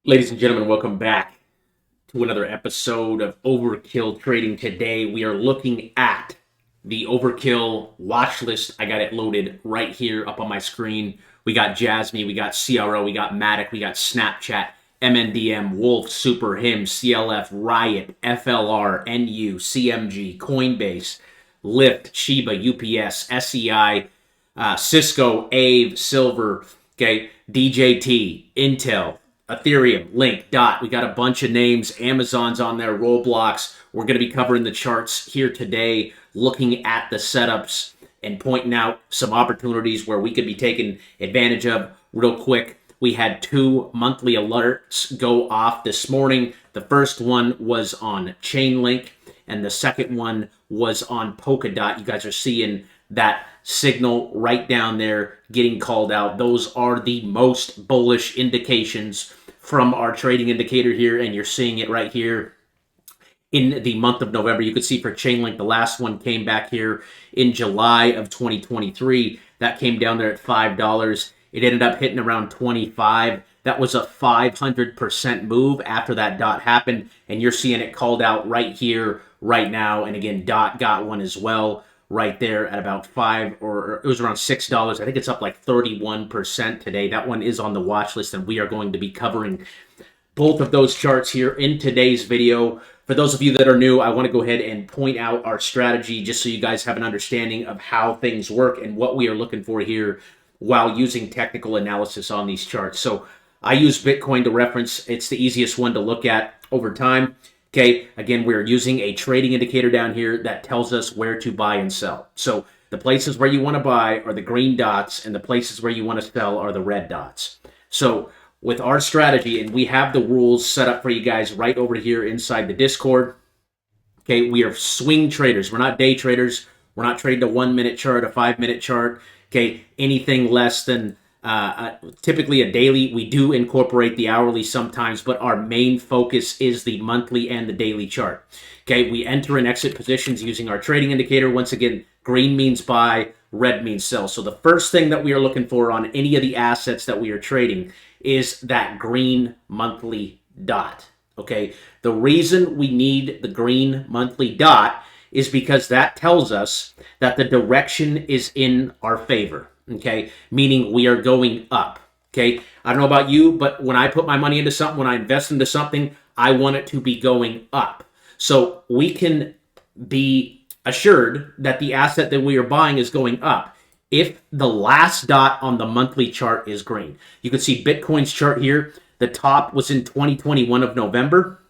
Ladies and gentlemen, welcome back to another episode of Overkill Trading. Today we are looking at the Overkill watch list. I got it loaded right here up on my screen. We got Jasmy, we got CRO, we got Matic, we got Snapchat, MNDM, Wolf, Super, Him, CLF, Riot, FLR, NU, CMG, Coinbase, Lyft, Shiba, UPS, SEI, Cisco, Aave, Silver, okay, DJT, Intel, Ethereum, Link, Dot. We got a bunch of names. Amazon's on there, Roblox. We're going to be covering the charts here today, looking at the setups and pointing out some opportunities where we could be taking advantage of real quick. We had two monthly alerts go off this morning. The first one was on Chainlink, and the second one was on Polkadot. You guys are seeing that signal right down there getting called out. Those are the most bullish indications from our trading indicator here, and you're seeing it right here in the month of November. You could see for Chainlink, the last one came back here in July of 2023. That came down there at $5. It ended up hitting around 25. That was a 500% move after that dot happened, and you're seeing it called out right here, right now. And again, dot got one as well right there at about $5, or it was around $6. I think it's up like 31% today. That one is on the watch list, and we are going to be covering both of those charts here in today's video. For those of you that are new, I want to go ahead and point out our strategy just so you guys have an understanding of how things work and what we are looking for here while using technical analysis on these charts. So I use Bitcoin to reference. It's the easiest one to look at over time. Okay, again, we're using a trading indicator down here that tells us where to buy and sell. So the places where you want to buy are the green dots, and the places where you want to sell are the red dots. So with our strategy, and we have the rules set up for you guys right over here inside the Discord. Okay, we are swing traders. We're not day traders. We're not trading a 1 minute chart, a 5 minute chart. Okay, anything less than typically a daily. We do incorporate the hourly sometimes, but our main focus is the monthly and the daily chart. Okay, we enter and exit positions using our trading indicator. Once again, green means buy, red means sell. So the first thing that we are looking for on any of the assets that we are trading is that green monthly dot. Okay, the reason we need the green monthly dot is because that tells us that the direction is in our favor. Okay, meaning we are going up. Okay, I don't know about you, but when I put my money into something, when I invest into something, I want it to be going up. So we can be assured that the asset that we are buying is going up if the last dot on the monthly chart is green. You can see Bitcoin's chart here. The top was in 2021 of November.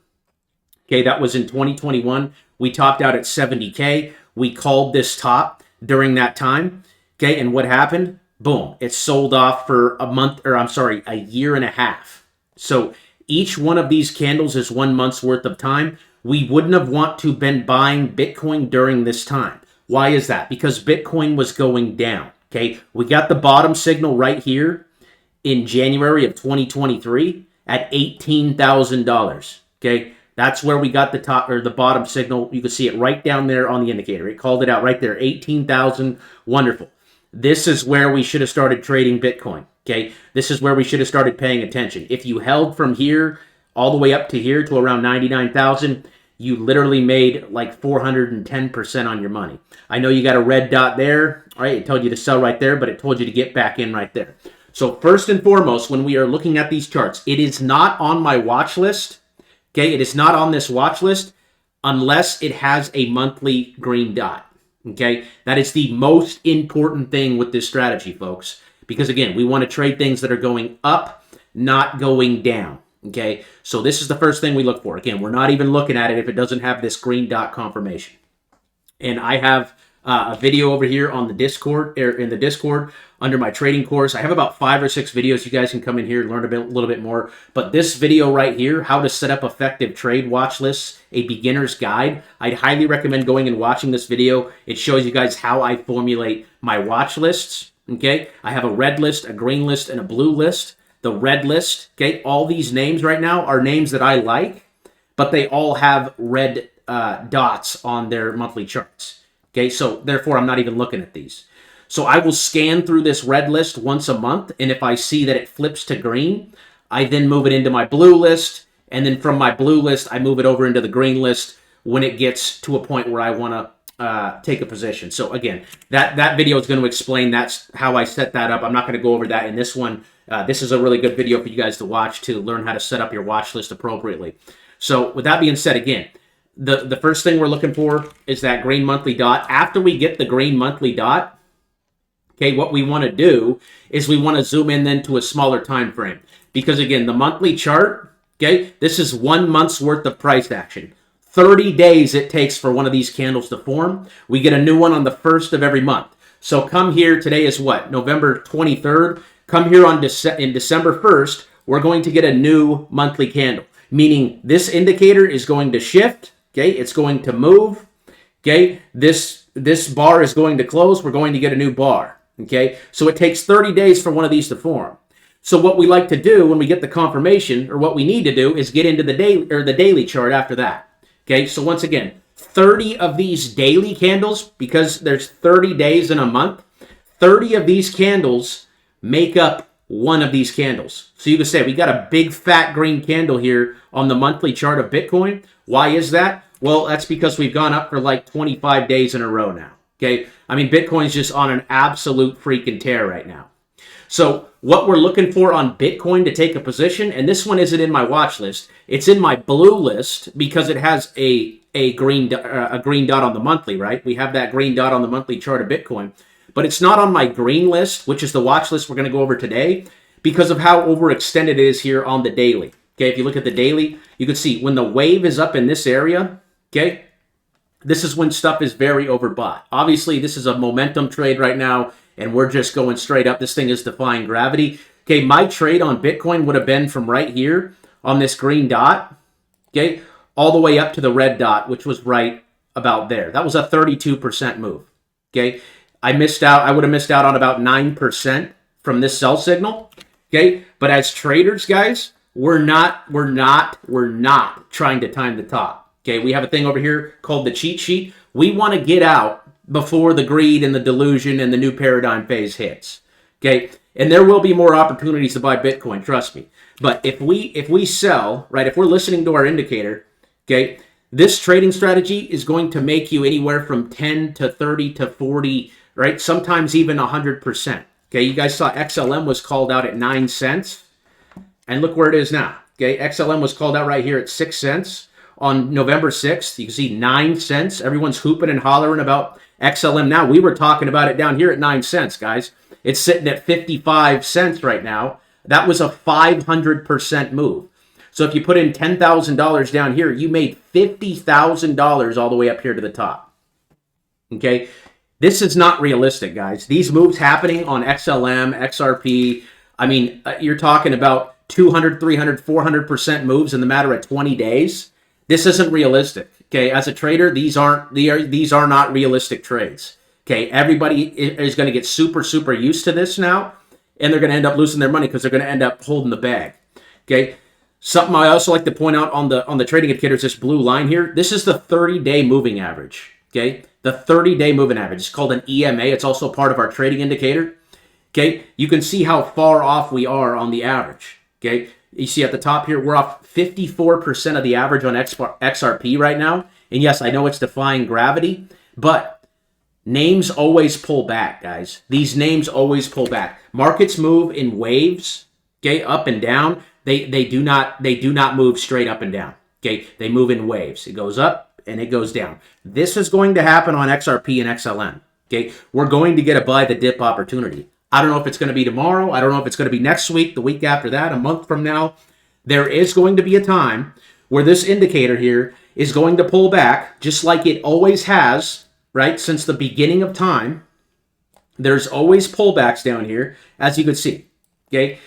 Okay, that was in 2021. We topped out at 70K. We called this top during that time. Okay, and what happened? Boom, it sold off for a year and a half. So each one of these candles is 1 month's worth of time. We wouldn't have want to been buying Bitcoin during this time. Why is that? Because Bitcoin was going down. Okay, we got the bottom signal right here in January of 2023 at $18,000. Okay, that's where we got the top or the bottom signal. You can see it right down there on the indicator. It called it out right there, 18,000. Wonderful. This is where we should have started trading Bitcoin. Okay, this is where we should have started paying attention. If you held from here all the way up to here to around 99,000, you literally made like 410% on your money. I know you got a red dot there. All right, it told you to sell right there, but it told you to get back in right there. So first and foremost, when we are looking at these charts, it is not on my watch list. Okay, it is not on this watch list unless it has a monthly green dot. Okay, that is the most important thing with this strategy, folks. Because again, we want to trade things that are going up, not going down. Okay, so this is the first thing we look for. Again, we're not even looking at it if it doesn't have this green dot confirmation. And I have a video over here on the Discord, in the Discord under my trading course. I have about 5 or 6 videos. You guys can come in here and learn a little bit more. But this video right here, how to set up effective trade watch lists, a beginner's guide, I'd highly recommend going and watching this video. It shows you guys how I formulate my watch lists. Okay, I have a red list, a green list, and a blue list. The red list, okay, all these names right now are names that I like, but they all have red dots on their monthly charts. Okay, so therefore I'm not even looking at these. So I will scan through this red list once a month, and if I see that it flips to green, I then move it into my blue list, and then from my blue list, I move it over into the green list when it gets to a point where I want to take a position. So again, that video is going to explain that's how I set that up. I'm not going to go over that in this one. This is a really good video for you guys to watch to learn how to set up your watch list appropriately. So with that being said, again, the first thing we're looking for is that green monthly dot. After we get the green monthly dot, okay, what we want to do is we want to zoom in then to a smaller time frame. Because again, the monthly chart, okay, this is 1 month's worth of price action. 30 days it takes for one of these candles to form. We get a new one on the 1st of every month. So come here, today is what, November 23rd? Come here on in December 1st, we're going to get a new monthly candle. Meaning this indicator is going to shift, okay, it's going to move, okay, this bar is going to close, we're going to get a new bar, okay? So it takes 30 days for one of these to form. So what we like to do when we get the confirmation, or what we need to do, is get into the daily chart after that. Okay, so once again, 30 of these daily candles, because there's 30 days in a month, 30 of these candles make up one of these candles. So you can say we got a big fat green candle here on the monthly chart of Bitcoin. Why is that? Well, that's because we've gone up for like 25 days in a row now. Okay, I mean, Bitcoin's just on an absolute freaking tear right now. So what we're looking for on Bitcoin to take a position, and this one isn't in my watch list, it's in my blue list because it has a green dot on the monthly, right? We have that green dot on the monthly chart of Bitcoin, but it's not on my green list, which is the watch list we're going to go over today, because of how overextended it is here on the daily. Okay, if you look at the daily, you can see when the wave is up in this area, okay, this is when stuff is very overbought. Obviously, this is a momentum trade right now, and we're just going straight up. This thing is defying gravity. Okay, my trade on Bitcoin would have been from right here on this green dot, okay, all the way up to the red dot, which was right about there. That was a 32% move, okay? I missed out. I would have missed out on about 9% from this sell signal, okay? But as traders, guys, we're not trying to time the top, okay? We have a thing over here called the cheat sheet. We want to get out before the greed and the delusion and the new paradigm phase hits, okay? And there will be more opportunities to buy Bitcoin, trust me. But if we sell, right, if we're listening to our indicator, okay, this trading strategy is going to make you anywhere from 10 to 30 to 40, right? Sometimes even 100%. Okay, you guys saw XLM was called out at 9 cents. And look where it is now. Okay, XLM was called out right here at 6 cents. On November 6th, you can see 9 cents. Everyone's hooping and hollering about XLM now. We were talking about it down here at 9 cents, guys. It's sitting at 55 cents right now. That was a 500% move. So if you put in $10,000 down here, you made $50,000 all the way up here to the top. Okay? This is not realistic, guys. These moves happening on XLM, XRP, I mean, you're talking about 200, 300, 400% moves in the matter of 20 days. This isn't realistic. Okay, as a trader, these are not realistic trades. Okay, everybody is going to get super used to this now, and they're going to end up losing their money because they're going to end up holding the bag. Okay, something I also like to point out on the trading indicators, this blue line here. This is the 30-day moving average. Okay, the 30-day moving average. It's called an EMA. It's also part of our trading indicator. Okay, you can see how far off we are on the average. Okay, you see at the top here, we're off 54% of the average on XRP right now. And yes, I know it's defying gravity, but names always pull back, guys. These names always pull back. Markets move in waves, okay, up and down. They do not move straight up and down. Okay, they move in waves. It goes up and it goes down. This is going to happen on XRP and XLM. Okay, we're going to get a buy the dip opportunity. I don't know if it's going to be tomorrow. I don't know if it's going to be next week, the week after that, a month from now. There is going to be a time where this indicator here is going to pull back, just like it always has, right? Since the beginning of time, there's always pullbacks down here, as you can see, okay?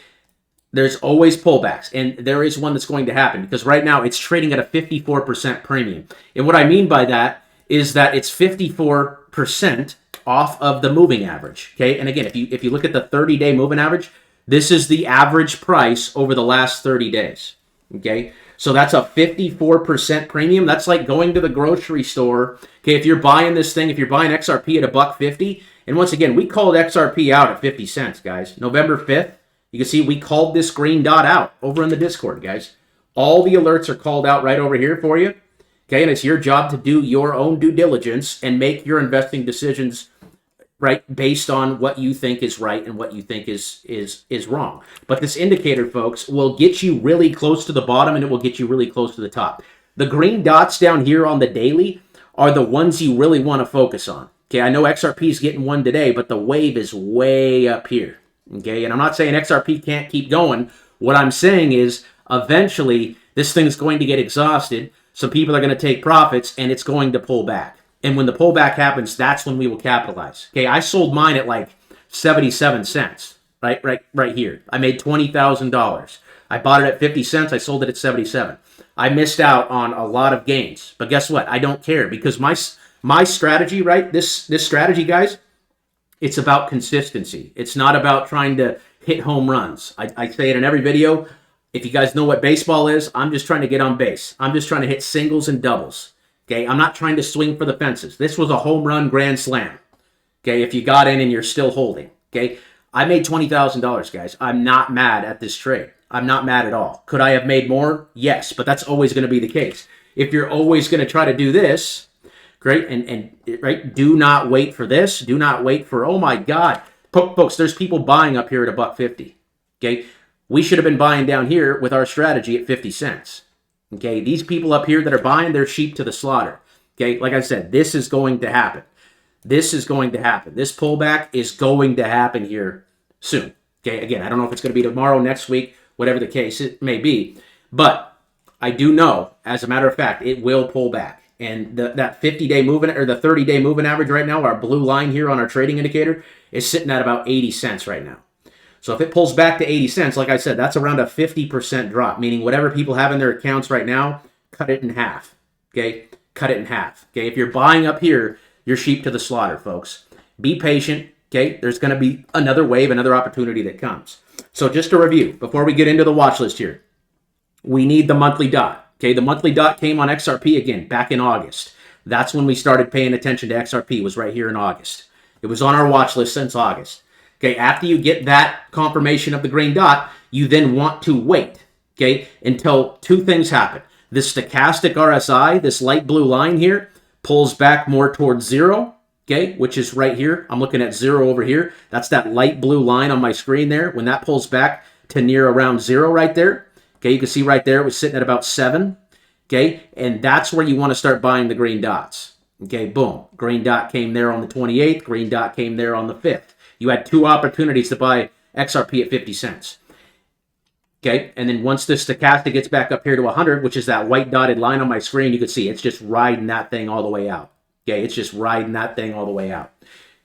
There's always pullbacks, and there is one that's going to happen because right now it's trading at a 54% premium. And what I mean by that is that it's 54% off of the moving average, okay? And again, if you look at the 30-day moving average, this is the average price over the last 30 days, okay? So that's a 54% premium. That's like going to the grocery store, okay? If you're buying this thing, if you're buying XRP at $1.50, and once again, we called XRP out at 50 cents, guys. November 5th, You can see we called this green dot out over in the Discord, guys. All the alerts are called out right over here for you. Okay, and it's your job to do your own due diligence and make your investing decisions right based on what you think is right and what you think is wrong. But this indicator, folks, will get you really close to the bottom and it will get you really close to the top. The green dots down here on the daily are the ones you really want to focus on. Okay, I know XRP is getting one today, but the wave is way up here. Okay, and I'm not saying XRP can't keep going. What I'm saying is eventually this thing is going to get exhausted. Some people are going to take profits and it's going to pull back. And when the pullback happens, that's when we will capitalize. Okay, I sold mine at like 77 cents, right here. I made $20,000. I bought it at 50 cents. I sold it at 77. I missed out on a lot of gains. But guess what? I don't care because my strategy, right? This strategy, guys, it's about consistency. It's not about trying to hit home runs. I say it in every video. If you guys know what baseball is, I'm just trying to get on base. I'm just trying to hit singles and doubles. Okay, I'm not trying to swing for the fences. This was a home run grand slam. Okay, if you got in and you're still holding. Okay, I made $20,000, guys. I'm not mad at this trade. I'm not mad at all. Could I have made more? Yes, but that's always going to be the case. If you're always going to try to do this, great, and right, do not wait for this. Do not wait for, oh my God. Folks, there's people buying up here at $1.50. Okay, we should have been buying down here with our strategy at 50 cents. Okay, these people up here that are buying, they're sheep to the slaughter. Okay, like I said, this is going to happen. This is going to happen. This pullback is going to happen here soon. Okay, again, I don't know if it's going to be tomorrow, next week, whatever the case it may be. But I do know, as a matter of fact, it will pull back. And that 50-day moving or the 30-day moving average right now, our blue line here on our trading indicator, is sitting at about 80 cents right now. So if it pulls back to 80 cents, like I said, that's around a 50% drop, meaning whatever people have in their accounts right now, cut it in half. Okay? Cut it in half. Okay? If you're buying up here, you're sheep to the slaughter, folks. Be patient. Okay? There's going to be another wave, another opportunity that comes. So just to review, before we get into the watch list here, we need the monthly dot. Okay? The monthly dot came on XRP again back in August. That's when we started paying attention to XRP, was right here in August. It was on our watch list since August. Okay, after you get that confirmation of the green dot, you then want to wait, okay, until two things happen. The stochastic RSI, this light blue line here, pulls back more towards zero, okay, which is right here. I'm looking at zero over here. That's that light blue line on my screen there. When that pulls back to near around zero right there, okay, you can see right there it was sitting at about 7, okay, and that's where you want to start buying the green dots. Okay, boom. Green dot came there on the 28th. Green dot came there on the 5th. You had two opportunities to buy XRP at 50 cents. Okay, and then once the stochastic gets back up here to 100, which is that white dotted line on my screen, you can see it's just riding that thing all the way out. Okay, it's just riding that thing all the way out.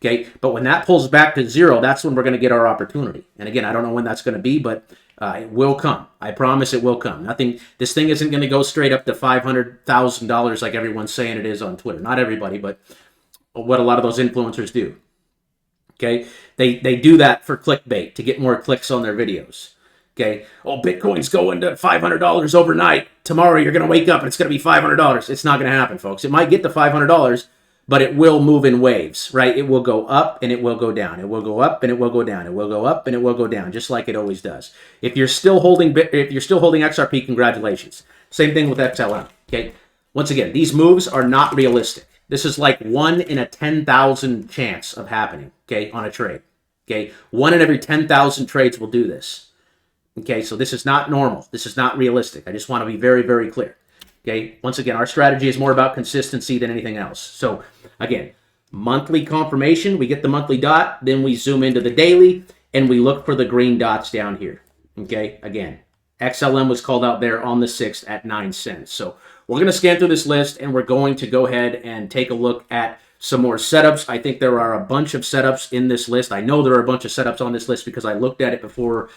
Okay, but when that pulls back to zero, that's when we're going to get our opportunity. And again, I don't know when that's going to be, but it will come. I promise it will come. This thing isn't going to go straight up to $500,000 like everyone's saying it is on Twitter. Not everybody, but what a lot of those influencers do. Okay, they do that for clickbait to get more clicks on their videos. Okay, oh, Bitcoin's going to $500 overnight. Tomorrow you're going to wake up and it's going to be $500. It's not going to happen, folks. It might get to $500, but it will move in waves, right? It will go up and it will go down. It will go up and it will go down. It will go up and it will go down, just like it always does. If you're still holding XRP, congratulations. Same thing with XLM. Okay, once again, these moves are not realistic. This is like 1 in a 10,000 chance of happening, okay, on a trade. Okay, 1 in every 10,000 trades will do this. Okay, so this is not normal. This is not realistic. I just want to be very, very clear. Okay, once again, our strategy is more about consistency than anything else. So, again, monthly confirmation, we get the monthly dot, then we zoom into the daily, and we look for the green dots down here. Okay, again, XLM was called out there on the 6th at 9 cents. So, we're going to scan through this list, and we're going to go ahead and take a look at some more setups. I think there are a bunch of setups in this list. I know there are a bunch of setups on this list because I looked at it before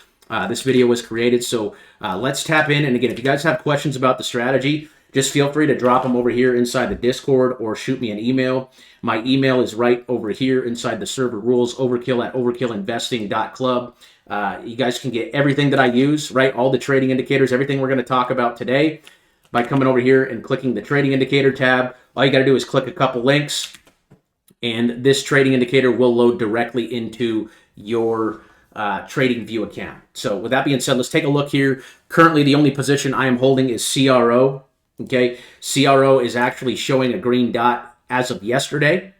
this video was created. So let's tap in. And again, if you guys have questions about the strategy, just feel free to drop them over here inside the Discord or shoot me an email. My email is right over here inside the server rules, overkill@overkillinvesting.club. You guys can get everything that I use, right? All the trading indicators, everything we're going to talk about today by coming over here and clicking the trading indicator tab. All you got to do is click a couple links, and this trading indicator will load directly into your trading view account. So with that being said, let's take a look here. Currently, the only position I am holding is CRO. Okay, CRO is actually showing a green dot as of yesterday.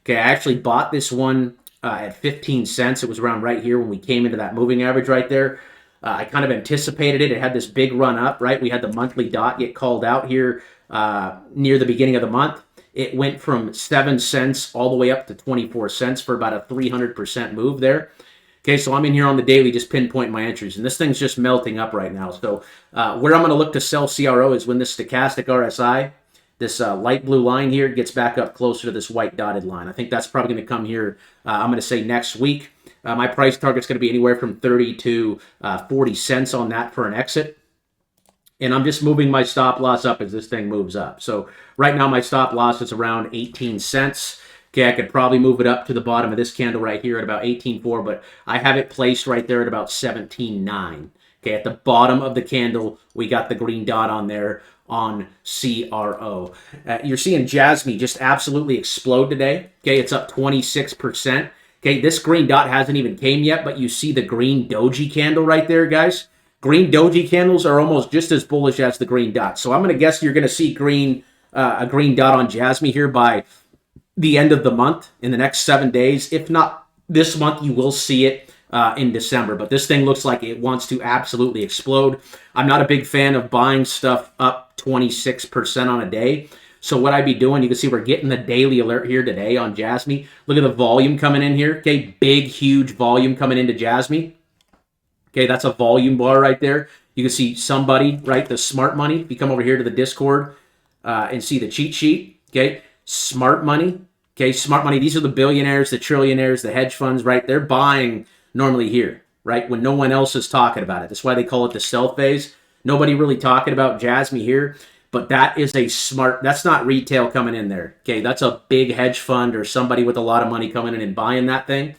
Okay, I actually bought this one at 15 cents. It was around right here when we came into that moving average right there. I kind of anticipated it. It had this big run up, right? We had the monthly dot get called out here near the beginning of the month. It went from 7 cents all the way up to 24 cents for about a 300% move there. Okay, so I'm in here on the daily just pinpointing my entries, and this thing's just melting up right now. So where I'm going to look to sell CRO is when this stochastic RSI, this light blue line here, gets back up closer to this white dotted line. I think that's probably going to come here, I'm going to say next week. My price target's going to be anywhere from 30 to 40 cents on that for an exit. And I'm just moving my stop loss up as this thing moves up. So right now my stop loss is around 18 cents. Okay, I could probably move it up to the bottom of this candle right here at about 18.4, but I have it placed right there at about 17.9. Okay, at the bottom of the candle, we got the green dot on there on CRO. You're seeing Jasmy just absolutely explode today. Okay, it's up 26%. Okay, this green dot hasn't even came yet, but you see the green doji candle right there, guys. Green doji candles are almost just as bullish as the green dot. So I'm going to guess you're going to see a green dot on Jasmy here by the end of the month, in the next 7 days. If not this month, you will see it in December. But this thing looks like it wants to absolutely explode. I'm not a big fan of buying stuff up 26% on a day. So what I'd be doing, you can see we're getting the daily alert here today on Jasmy. Look at the volume coming in here. Okay, big, huge volume coming into Jasmy. Okay, that's a volume bar right there. You can see somebody, right, the smart money. If you come over here to the Discord and see the cheat sheet, okay, smart money. Okay, smart money, these are the billionaires, the trillionaires, the hedge funds, right? They're buying normally here, right, when no one else is talking about it. That's why they call it the stealth phase. Nobody really talking about Jasmy here, but that is a smart, that's not retail coming in there. Okay, that's a big hedge fund or somebody with a lot of money coming in and buying that thing.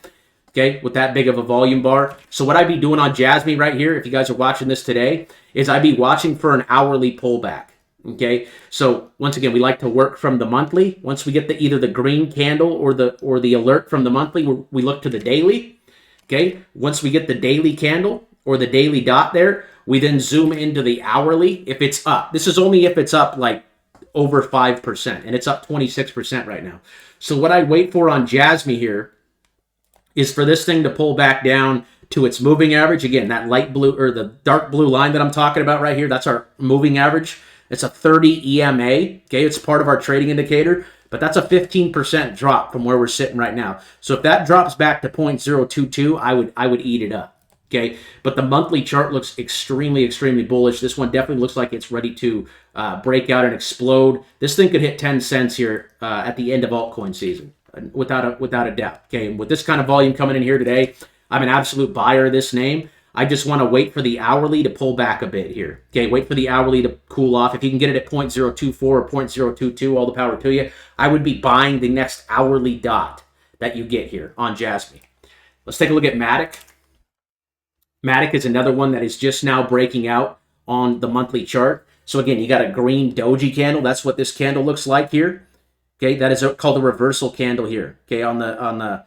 Okay, with that big of a volume bar. So what I'd be doing on Jasmy right here, if you guys are watching this today, is I'd be watching for an hourly pullback. Okay, so once again, we like to work from the monthly. Once we get either the green candle or the alert from the monthly, we look to the daily. Okay, once we get the daily candle or the daily dot there, we then zoom into the hourly if it's up. This is only if it's up like over 5%, and it's up 26% right now. So what I wait for on Jasmy here is for this thing to pull back down to its moving average. Again, that light blue or the dark blue line that I'm talking about right here, that's our moving average. It's a 30 EMA. Okay, it's part of our trading indicator, but that's a 15% drop from where we're sitting right now. So if that drops back to 0.022, I would eat it up. Okay, but the monthly chart looks extremely, extremely bullish. This one definitely looks like it's ready to break out and explode. This thing could hit 10 cents here at the end of altcoin season, without a doubt. Okay, and with this kind of volume coming in here today, I'm an absolute buyer of this name. I just want to wait for the hourly to pull back a bit here. Okay, wait for the hourly to cool off. If you can get it at 0.024 or 0.022, all the power to you. I would be buying the next hourly dot that you get here on Jasmy. Let's take a look at Matic. Matic is another one that is just now breaking out on the monthly chart. So again, you got a green doji candle. That's what this candle looks like here. Okay, that is called a reversal candle here. Okay, on the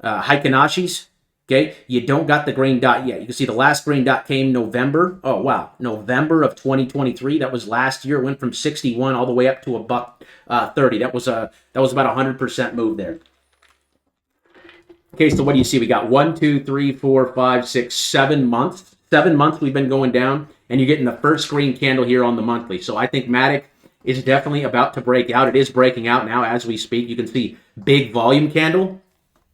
Heikinashis. Okay, you don't got the green dot yet. You can see the last green dot came November. Oh, wow. November of 2023. That was last year. It went from 61 all the way up to $1.30. That was about a 100% move there. Okay, so what do you see? We got 1, 2, 3, 4, 5, 6, 7 months. 7 months we've been going down, and you're getting the first green candle here on the monthly. So I think Matic is definitely about to break out. It is breaking out now as we speak. You can see big volume candle.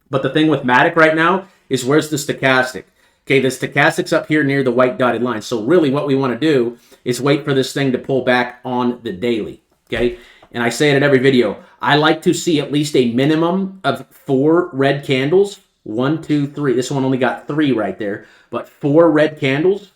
But the thing with Matic right now is where's the stochastic? Okay, the stochastic's up here near the white dotted line. So really what we want to do is wait for this thing to pull back on the daily. Okay, and I say it in every video. I like to see at least a minimum of 4 red candles. 1, 2, 3. This one only got 3 right there. But 4 red candles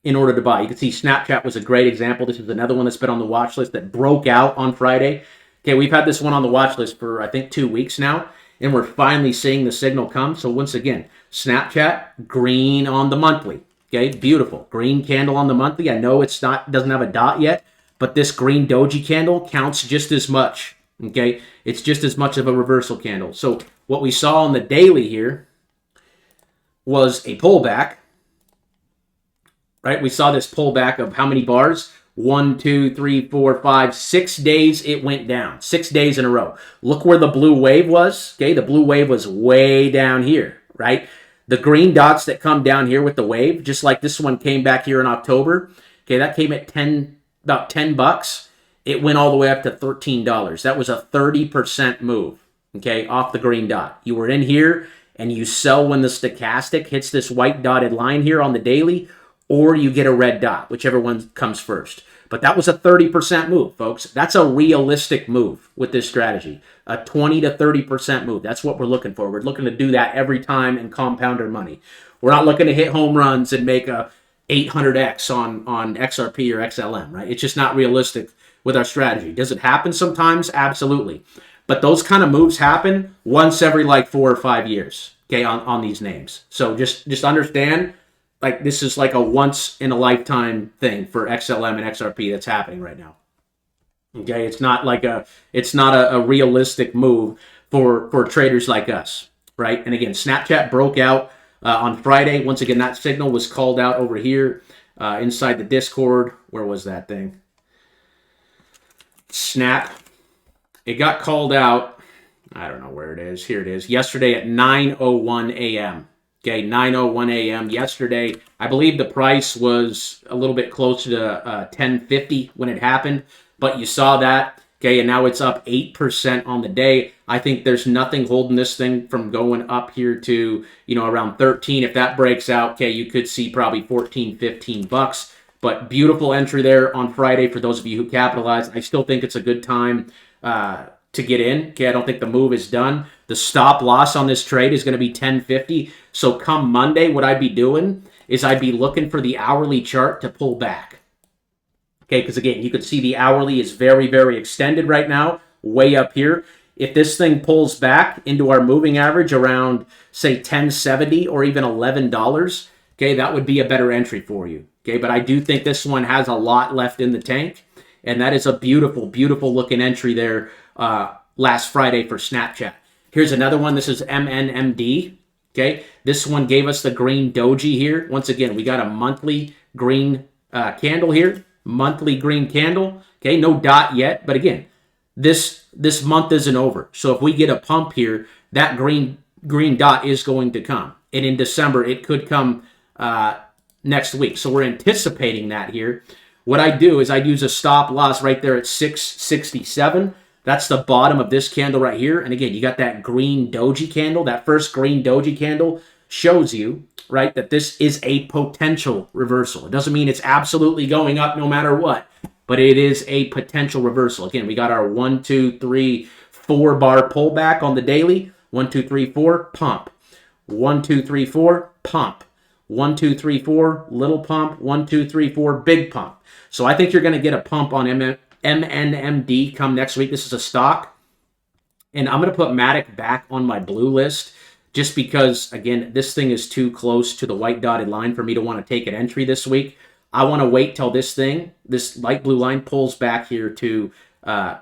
in order to buy. You can see Snapchat was a great example. This is another one that's been on the watch list that broke out on Friday. Okay, we've had this one on the watch list for, I think, 2 weeks now. And we're finally seeing the signal come. So once again, Snapchat, green on the monthly. Okay, beautiful. Green candle on the monthly. I know it's not, doesn't have a dot yet, but this green doji candle counts just as much. Okay, it's just as much of a reversal candle. So what we saw on the daily here, was a pullback, right? We saw this pullback of how many bars? 1, 2, 3, 4, 5, 6 days it went down. 6 days in a row. Look where the blue wave was. Okay, the blue wave was way down here, right? The green dots that come down here with the wave, just like this one came back here in October. Okay, that came at about $10. It went all the way up to $13. That was a 30% move, okay, off the green dot. You were in here and you sell when the stochastic hits this white dotted line here on the daily, or you get a red dot, whichever one comes first. But that was a 30% move, folks. That's a realistic move with this strategy. A 20 to 30% move. That's what we're looking for. We're looking to do that every time and compound our money. We're not looking to hit home runs and make a 800x on XRP or XLM, right? It's just not realistic with our strategy. Does it happen sometimes? Absolutely. But those kind of moves happen once every like 4 or 5 years, okay, on these names. So just understand, like, this is like a once in a lifetime thing for XLM and XRP that's happening right now. Okay, it's not a realistic move for traders like us, right? And again, Snapchat broke out on Friday. Once again, that signal was called out over here inside the Discord. Where was that thing? Snap. It got called out. I don't know where it is. Here it is. Yesterday at 9:01 a.m. Okay, 9:01 a.m. yesterday. I believe the price was a little bit closer to 10.50 when it happened, but you saw that. Okay, and now it's up 8% on the day. I think there's nothing holding this thing from going up here to, around 13. If that breaks out, okay, you could see probably 14, 15 bucks. But beautiful entry there on Friday for those of you who capitalized. I still think it's a good time to get in. Okay, I don't think the move is done. The stop loss on this trade is going to be 10.50. So come Monday, what I'd be doing is I'd be looking for the hourly chart to pull back. Okay, because again, you can see the hourly is very, very extended right now, way up here. If this thing pulls back into our moving average around, say, 10.70 or even $11, okay, that would be a better entry for you. Okay, but I do think this one has a lot left in the tank, and that is a beautiful, beautiful looking entry there last Friday for Snapchat. Here's another one. This is MNMD. Okay, this one gave us the green doji here. Once again, we got a monthly green candle here. Monthly green candle. Okay, no dot yet, but again, this month isn't over. So if we get a pump here, that green dot is going to come. And in December, it could come next week. So we're anticipating that here. What I do is I use a stop loss right there at 667. That's the bottom of this candle right here. And again, you got that green doji candle. That first green doji candle shows you, right, that this is a potential reversal. It doesn't mean it's absolutely going up no matter what, but it is a potential reversal. Again, we got our 1, 2, 3, 4 bar pullback on the daily. 1, 2, 3, 4, pump. 1, 2, 3, 4, pump. 1, 2, 3, 4, little pump. 1, 2, 3, 4, big pump. So I think you're going to get a pump on MNMD come next week. This is a stock. And I'm going to put Matic back on my blue list just because, again, this thing is too close to the white dotted line for me to want to take an entry this week. I want to wait till this light blue line, pulls back here to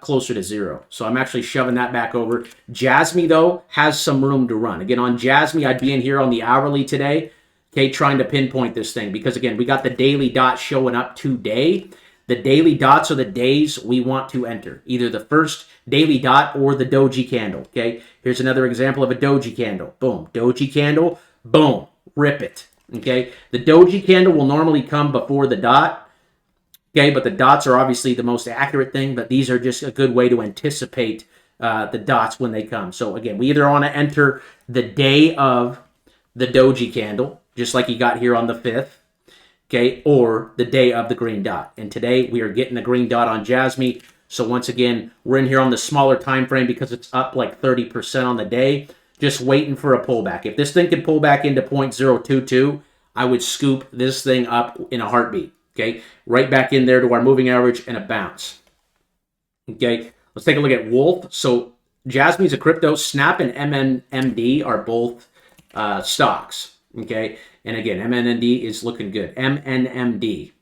closer to 0. So I'm actually shoving that back over. Jasmy, though, has some room to run. Again, on Jasmy, I'd be in here on the hourly today, okay, trying to pinpoint this thing. Because, again, we got the daily dot showing up today. The daily dots are the days we want to enter. Either the first daily dot or the doji candle, okay? Here's another example of a doji candle. Boom. Doji candle. Boom. Rip it, okay? The doji candle will normally come before the dot, okay? But the dots are obviously the most accurate thing, but these are just a good way to anticipate the dots when they come. So, again, we either want to enter the day of the doji candle, just like you got here on the 5th, okay, or the day of the green dot. And today we are getting the green dot on Jasmy. So once again, we're in here on the smaller time frame because it's up like 30% on the day, just waiting for a pullback. If this thing could pull back into 0.022, I would scoop this thing up in a heartbeat, okay? Right back in there to our moving average and a bounce. Okay, let's take a look at Wolf. So Jasmy's a crypto. Snap and MNMD are both stocks, okay? And again, MNMD is looking good. MNMD.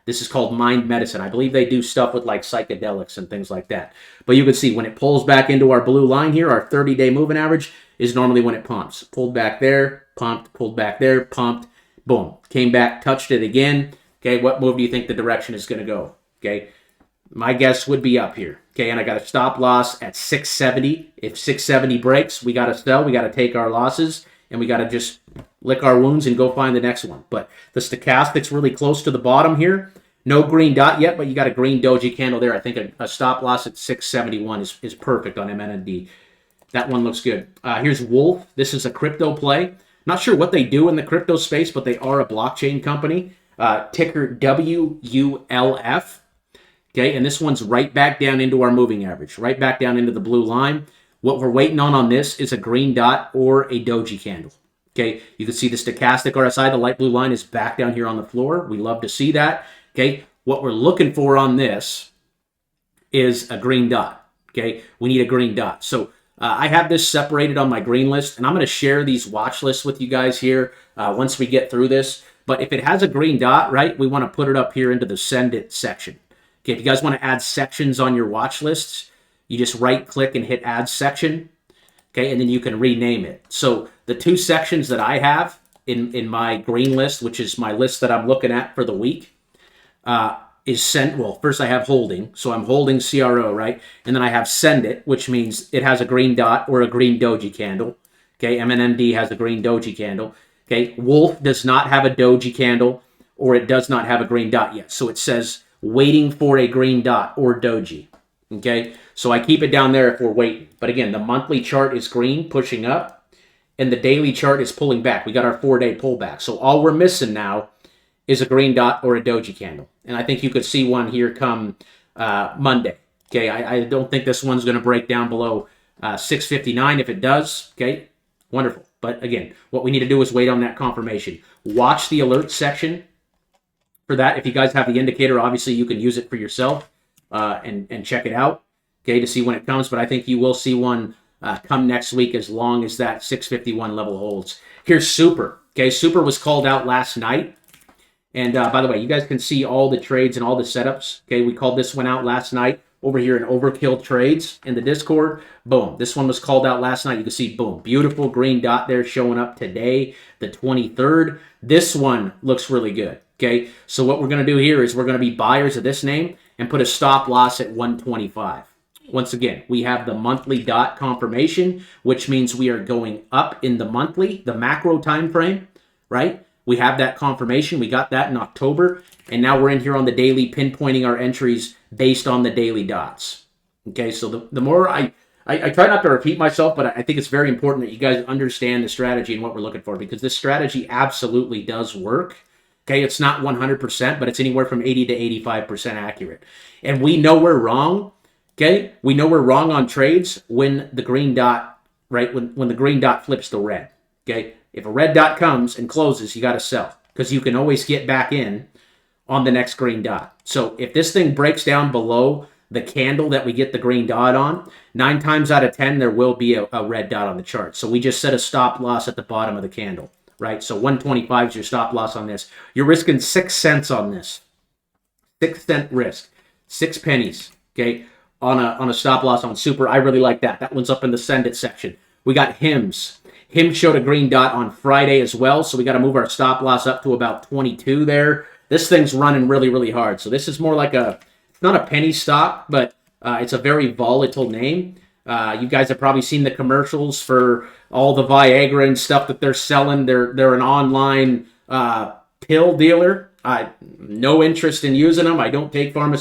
This is called Mind Medicine. I believe they do stuff with like psychedelics and things like that. But you can see when it pulls back into our blue line here, our 30-day moving average is normally when it pumps. Pulled back there, pumped, pulled back there, pumped, boom, came back, touched it again. Okay, what move do you think the direction is going to go? Okay, my guess would be up here. Okay, and I got a stop loss at 670. If 670 breaks, we got to sell. We got to take our losses, and we got to just lick our wounds and go find the next one. But the stochastic's really close to the bottom here. No green dot yet, but you got a green doji candle there. I think a stop loss at 671 is perfect on MND. That one looks good. Here's Wolf. This is a crypto play. Not sure what they do in the crypto space, but they are a blockchain company. Ticker WULF. Okay, and this one's right back down into our moving average, right back down into the blue line. What we're waiting on this is a green dot or a doji candle. Okay, you can see the stochastic RSI, the light blue line is back down here on the floor. We love to see that. Okay, what we're looking for on this is a green dot. Okay, we need a green dot. So I have this separated on my green list, and I'm going to share these watch lists with you guys here once we get through this. But if it has a green dot, right, we want to put it up here into the send it section. Okay, if you guys want to add sections on your watch lists, you just right click and hit add section. Okay, and then you can rename it. So the two sections that I have in my green list, which is my list that I'm looking at for the week, is sent. Well, first I have holding, so I'm holding CRO, right? And then I have send it, which means it has a green dot or a green doji candle. Okay, MNMD has a green doji candle. Okay, Wolf does not have a doji candle, or it does not have a green dot yet. So it says waiting for a green dot or doji. Okay, so I keep it down there if we're waiting. But again, the monthly chart is green, pushing up, and the daily chart is pulling back. We got our 4-day pullback. So all we're missing now is a green dot or a doji candle. And I think you could see one here come Monday. Okay, I don't think this one's going to break down below 659. If it does, okay, wonderful. But again, what we need to do is wait on that confirmation. Watch the alert section for that. If you guys have the indicator, obviously you can use it for yourself and check it out, okay, to see when it comes. But I think you will see one come next week as long as that 651 level holds. Here's Super. Okay, Super was called out last night. And by the way, you guys can see all the trades and all the setups. Okay, we called this one out last night over here in Overkill Trades in the Discord. Boom. This one was called out last night. You can see, boom, beautiful green dot there showing up today, the 23rd. This one looks really good. Okay, so what we're going to do here is we're going to be buyers of this name and put a stop loss at 125. Once again, we have the monthly dot confirmation, which means we are going up in the monthly, the macro time frame, right? We have that confirmation. We got that in October. And now we're in here on the daily, pinpointing our entries based on the daily dots. Okay, so the more I try not to repeat myself, but I think it's very important that you guys understand the strategy and what we're looking for, because this strategy absolutely does work. Okay, it's not 100%, but it's anywhere from 80 to 85% accurate. And we know we're wrong. Okay, we know we're wrong on trades when the green dot, right, when the green dot flips the red. Okay, if a red dot comes and closes, you got to sell, because you can always get back in on the next green dot. So if this thing breaks down below the candle that we get the green dot on, 9 times out of 10, there will be a red dot on the chart. So we just set a stop loss at the bottom of the candle, right? So 125 is your stop loss on this. You're risking 6 cents on this. 6 cent risk. 6 pennies, okay, on a stop loss on Super. I really like that. That one's up in the send it section. We got Hims. Hims showed a green dot on Friday as well, so we got to move our stop loss up to about 22 there. This thing's running really, really hard. So this is more like it's not a penny stock, but it's a very volatile name. You guys have probably seen the commercials for all the Viagra and stuff that they're selling. They're an online pill dealer. No interest in using them. I don't take any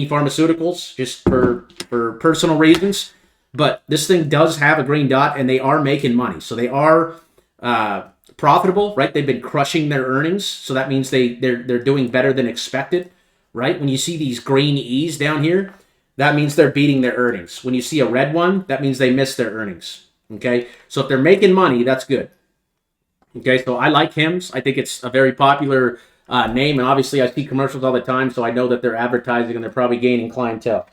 pharmaceuticals, just for personal reasons. But this thing does have a green dot, and they are making money. So they are profitable, right? They've been crushing their earnings. So that means they're doing better than expected, right? When you see these green E's down here, that means they're beating their earnings. When you see a red one, that means they missed their earnings, okay? So if they're making money, that's good. Okay, so I like Hims. I think it's a very popular name, and obviously I see commercials all the time, so I know that they're advertising and they're probably gaining clientele.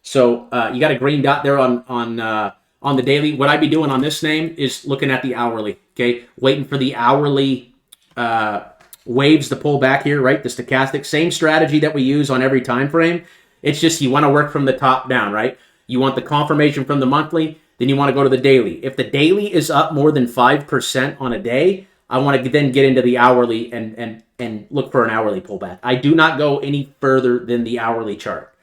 So you got a green dot there on the daily. What I'd be doing on this name is looking at the hourly, okay? Waiting for the hourly waves to pull back here, right? The stochastic, same strategy that we use on every time frame. It's just you want to work from the top down, right? You want the confirmation from the monthly, then you want to go to the daily. If the daily is up more than 5% on a day, I want to then get into the hourly and look for an hourly pullback. I do not go any further than the hourly chart.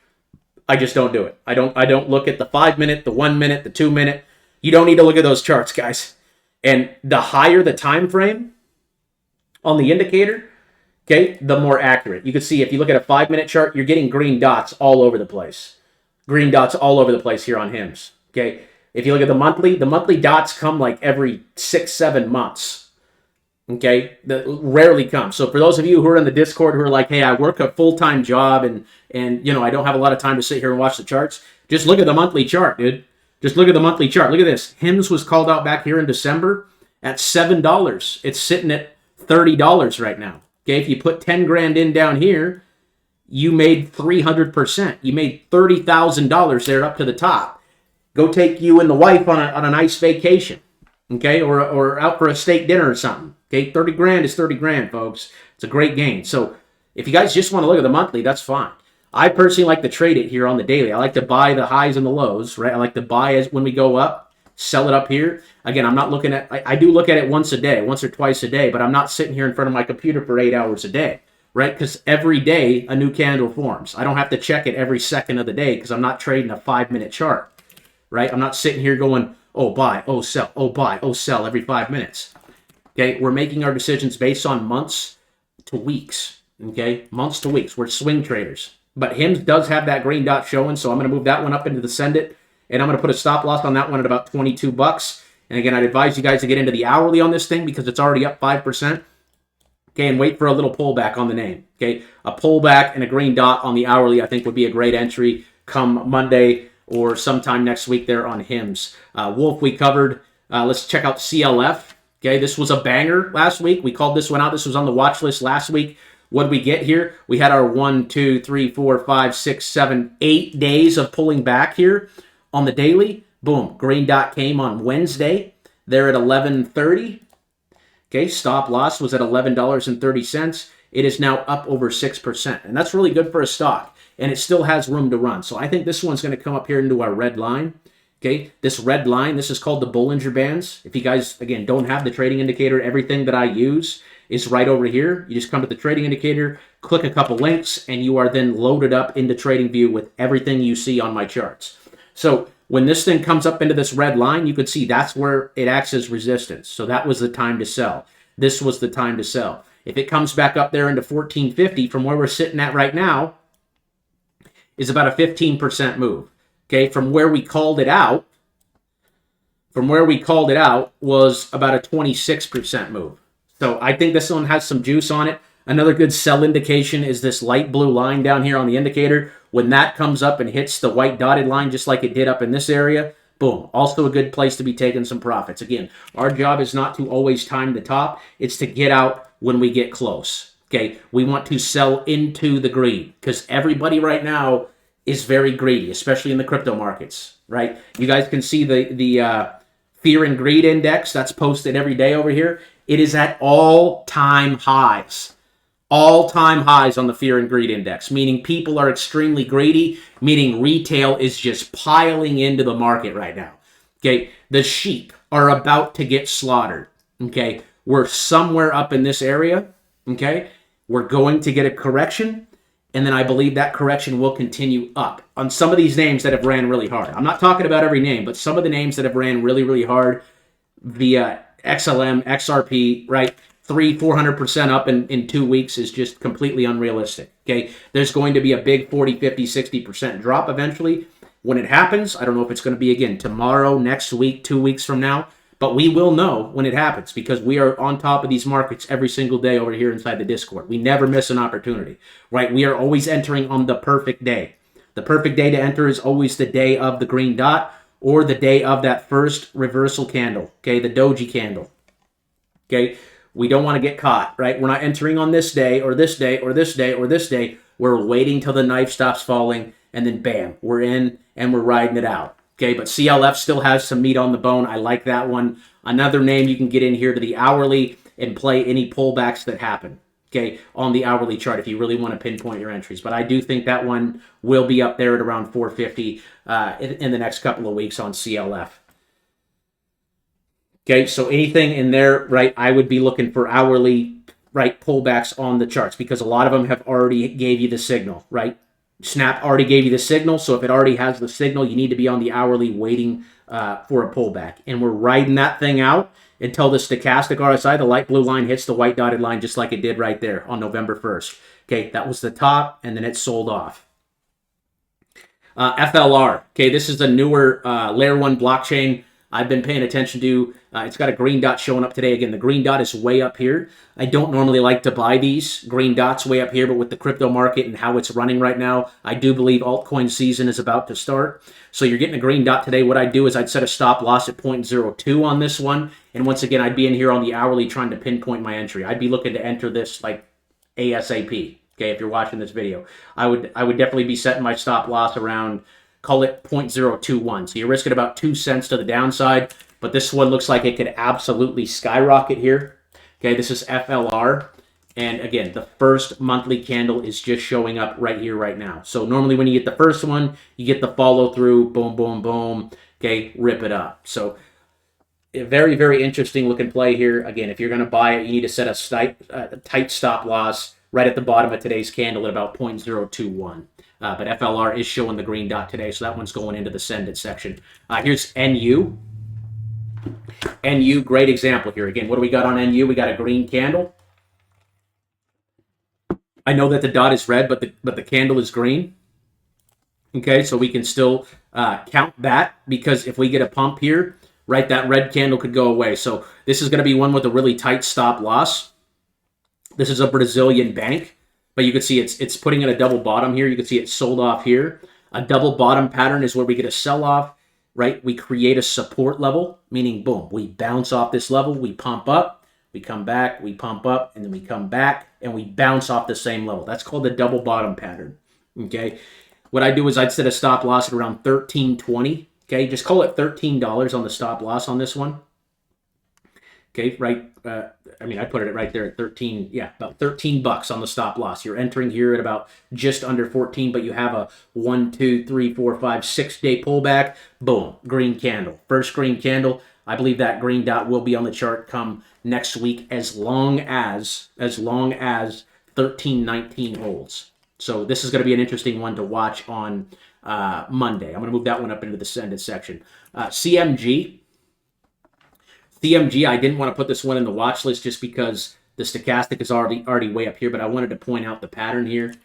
I just don't do it. I don't look at the 5 minute, the 1 minute, the 2 minute. You don't need to look at those charts, guys. And the higher the time frame on the indicator, okay, the more accurate. You can see if you look at a 5 minute chart, you're getting green dots all over the place. Green dots all over the place here on HIMS. Okay. If you look at the monthly dots come like every 6-7 months. Okay. That rarely come. So for those of you who are in the Discord who are like, hey, I work a full-time job and you know, I don't have a lot of time to sit here and watch the charts. Just look at the monthly chart, dude. Just look at the monthly chart. Look at this. HIMS was called out back here in December at $7. It's sitting at $30 right now. Okay. If you put 10 grand in down here, you made 300%. You made $30,000 there up to the top. Go take you and the wife on a nice vacation, okay, or out for a steak dinner or something. Okay, 30 grand is 30 grand, folks. It's a great gain. So if you guys just want to look at the monthly, that's fine. I personally like to trade it here on the daily. I like to buy the highs and the lows, right? I like to buy as when we go up, sell it up here. Again, I'm not looking at. I do look at it once a day, once or twice a day, but I'm not sitting here in front of my computer for 8 hours a day. Right? Because every day a new candle forms. I don't have to check it every second of the day because I'm not trading a 5 minute chart. Right? I'm not sitting here going, oh, buy, oh, sell, oh, buy, oh, sell every 5 minutes. Okay? We're making our decisions based on months to weeks. Okay? Months to weeks. We're swing traders. But HIMS does have that green dot showing, so I'm going to move that one up into the send it, and I'm going to put a stop loss on that one at about 22 bucks. And again, I'd advise you guys to get into the hourly on this thing because it's already up 5%. Okay, and wait for a little pullback on the name. Okay, a pullback and a green dot on the hourly, I think, would be a great entry come Monday or sometime next week there on HIMS. Wolf, we covered. Let's check out CLF. Okay, this was a banger last week. We called this one out. This was on the watch list last week. What did we get here? We had our 1, 2, 3, 4, 5, 6, 7, 8 days of pulling back here on the daily. Boom, green dot came on Wednesday. They're at 11:30. Okay, stop loss was at $11.30. It is now up over 6%, and that's really good for a stock, and it still has room to run. So I think this one's going to come up here into our red line. Okay, this red line, this is called the Bollinger Bands. If you guys, again, don't have the trading indicator, everything that I use is right over here. You just come to the trading indicator, click a couple links, and you are then loaded up into TradingView with everything you see on my charts. So when this thing comes up into this red line, you can see that's where it acts as resistance. So that was the time to sell. This was the time to sell. If it comes back up there into 1450 from where we're sitting at right now, is about a 15% move. Okay, from where we called it out, was about a 26% move. So I think this one has some juice on it. Another good sell indication is this light blue line down here on the indicator. When that comes up and hits the white dotted line just like it did up in this area, boom, also a good place to be taking some profits. Again, our job is not to always time the top. It's to get out when we get close. Okay, we want to sell into the greed because everybody right now is very greedy, especially in the crypto markets, right? You guys can see the fear and greed index that's posted every day over here. It is at all-time highs. All-time highs on the fear and greed index, meaning people are extremely greedy, meaning retail is just piling into the market right now. Okay, the sheep are about to get slaughtered. Okay, we're somewhere up in this area. Okay, we're going to get a correction, and then I believe that correction will continue up on some of these names that have ran really hard. I'm not talking about every name, but some of the names that have ran really, really hard via XLM, XRP, right? 300-400% up in 2 weeks is just completely unrealistic. Okay, there's going to be a big 40, 50, 60% drop eventually. When it happens, I don't know if it's going to be again tomorrow, next week, 2 weeks from now, but we will know when it happens because we are on top of these markets every single day over here inside the Discord. We never miss an opportunity, right? We are always entering on the perfect day. The perfect day to enter is always the day of the green dot or the day of that first reversal candle, okay, the doji candle, okay? We don't want to get caught, right? We're not entering on this day or this day or this day or this day. We're waiting till the knife stops falling, and then bam, we're in and we're riding it out. Okay, but CLF still has some meat on the bone. I like that one. Another name you can get in here to the hourly and play any pullbacks that happen, okay, on the hourly chart if you really want to pinpoint your entries. But I do think that one will be up there at around 450 in the next couple of weeks on CLF. Okay, so anything in there, right, I would be looking for hourly, right, pullbacks on the charts because a lot of them have already gave you the signal, right? Snap already gave you the signal, so if it already has the signal, you need to be on the hourly waiting for a pullback. And we're riding that thing out until the stochastic RSI, the light blue line, hits the white dotted line just like it did right there on November 1st. Okay, that was the top, and then it sold off. FLR. Okay, this is a newer layer 1 blockchain I've been paying attention to. It's got a green dot showing up today. Again, the green dot is way up here. I don't normally like to buy these green dots way up here, but with the crypto market and how it's running right now, I do believe altcoin season is about to start. So you're getting a green dot today. What I'd do is I'd set a stop loss at 0.02 on this one. And once again, I'd be in here on the hourly trying to pinpoint my entry. I'd be looking to enter this like ASAP. Okay, if you're watching this video, I would definitely be setting my stop loss around, call it 0.021. So you're risking about 2 cents to the downside, but this one looks like it could absolutely skyrocket here. Okay, this is FLR. And again, the first monthly candle is just showing up right here, right now. So normally when you get the first one, you get the follow through, boom, boom, boom. Okay, rip it up. So a very, very interesting looking play here. Again, if you're going to buy it, you need to set a tight stop loss right at the bottom of today's candle at about 0.021. But FLR is showing the green dot today, so that one's going into the send it section. Here's NU. NU, great example here. Again, what do we got on NU? We got a green candle. I know that the dot is red, but the candle is green. Okay, so we can still count that because if we get a pump here, right, that red candle could go away. So this is going to be one with a really tight stop loss. This is a Brazilian bank, but you can see it's putting in a double bottom here. You can see it sold off here. A double bottom pattern is where we get a sell-off, right? We create a support level, meaning, boom, we bounce off this level, we pump up, we come back, we pump up, and then we come back, and we bounce off the same level. That's called the double bottom pattern, okay? What I do is I'd set a stop loss at around $13.20, okay? Just call it $13 on the stop loss on this one. Okay, right. I mean, I put it right there at 13. Yeah, about 13 bucks on the stop loss. You're entering here at about just under 14, but you have a 1, 2, 3, 4, 5, 6 day pullback. Boom, green candle. First green candle. I believe that green dot will be on the chart come next week as long as 13.19 holds. So this is going to be an interesting one to watch on Monday. I'm going to move that one up into the send it section. CMG. CMG, I didn't want to put this one in the watch list just because the stochastic is already way up here, but I wanted to point out the pattern here,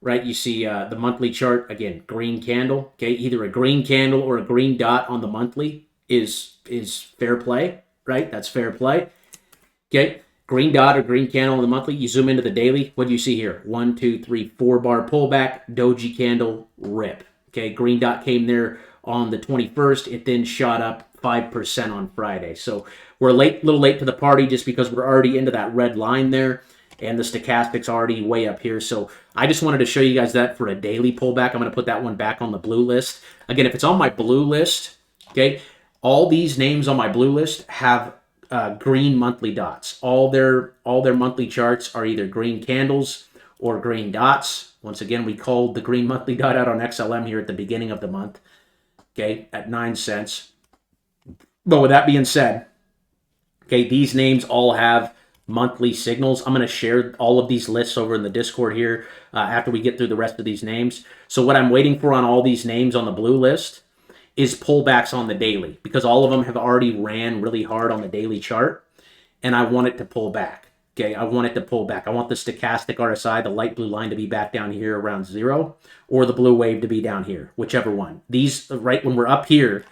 right? You see the monthly chart, again, green candle, okay? Either a green candle or a green dot on the monthly is fair play, right? That's fair play, okay? Green dot or green candle on the monthly, you zoom into the daily, what do you see here? 1, 2, 3, 4 bar pullback, doji candle, rip, okay? Green dot came there on the 21st, it then shot up 5% on Friday. So we're a little late to the party just because we're already into that red line there and the stochastic's already way up here. So I just wanted to show you guys that for a daily pullback. I'm going to put that one back on the blue list. Again, if it's on my blue list, okay, all these names on my blue list have green monthly dots. All their monthly charts are either green candles or green dots. Once again, we called the green monthly dot out on XLM here at the beginning of the month, okay, at 9 cents. But with that being said, okay, these names all have monthly signals. I'm going to share all of these lists over in the Discord here after we get through the rest of these names. So what I'm waiting for on all these names on the blue list is pullbacks on the daily because all of them have already ran really hard on the daily chart, and I want it to pull back. Okay, I want it to pull back. I want the stochastic RSI, the light blue line, to be back down here around 0, or the blue wave to be down here, whichever one. These, right when we're up here,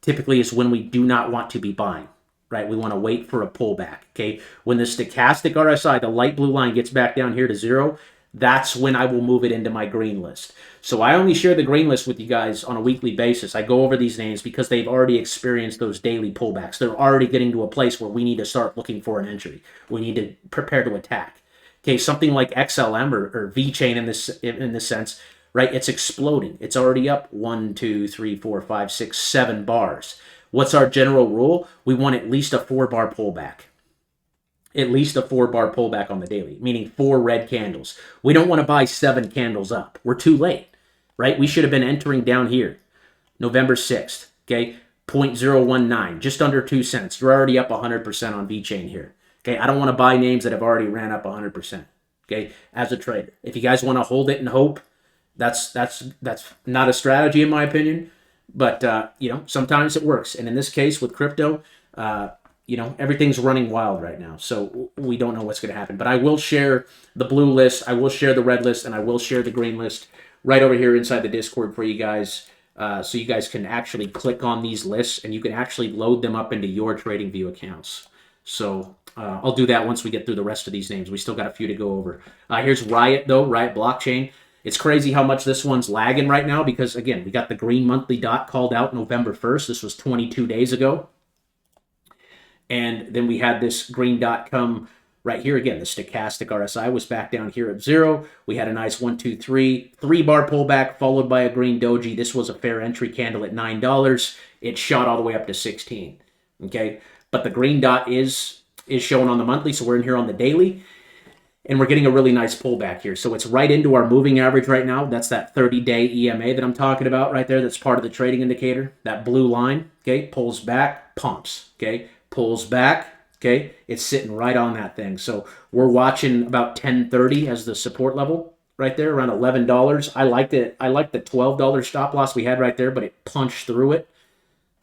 typically is when we do not want to be buying, right? We want to wait for a pullback, okay? When the stochastic RSI, the light blue line, gets back down here to 0, that's when I will move it into my green list. So I only share the green list with you guys on a weekly basis. I go over these names because they've already experienced those daily pullbacks. They're already getting to a place where we need to start looking for an entry. We need to prepare to attack. Okay, something like XLM or VeChain in this sense, right? It's exploding. It's already up 1, 2, 3, 4, 5, 6, 7 bars. What's our general rule? We want at least a 4-bar pullback. At least a 4-bar pullback on the daily, meaning 4 red candles. We don't want to buy 7 candles up. We're too late, right? We should have been entering down here, November 6th, okay? 0.019, just under 2 cents. You're already up 100% on VeChain here. Okay, I don't want to buy names that have already ran up 100%. Okay, as a trader, if you guys want to hold it and hope, that's not a strategy in my opinion. But sometimes it works, and in this case with crypto, everything's running wild right now, so we don't know what's going to happen. But I will share the blue list, I will share the red list, and I will share the green list right over here inside the Discord for you guys. So you guys can actually click on these lists and you can actually load them up into your TradingView accounts. So I'll do that once we get through the rest of these names. We still got a few to go over. Here's Riot, though, Riot Blockchain. It's crazy how much this one's lagging right now because, again, we got the green monthly dot called out November 1st. This was 22 days ago. And then we had this green dot come right here again. The stochastic RSI was back down here at 0. We had a nice 1, 2, 3, 3-bar pullback followed by a green doji. This was a fair entry candle at $9. It shot all the way up to 16. Okay, but the green dot is showing on the monthly, so we're in here on the daily. And we're getting a really nice pullback here. So it's right into our moving average right now. That's that 30-day EMA that I'm talking about right there. That's part of the trading indicator. That blue line, okay, pulls back, pumps, okay, pulls back, okay. It's sitting right on that thing. So we're watching about 10.30 as the support level right there, around $11. I liked it. I liked the $12 stop loss we had right there, but it punched through it.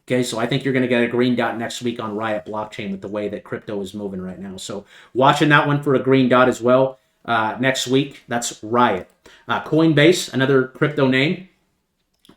Okay, so I think you're going to get a green dot next week on Riot Blockchain with the way that crypto is moving right now. So watching that one for a green dot as well next week. That's Riot. Coinbase, another crypto name,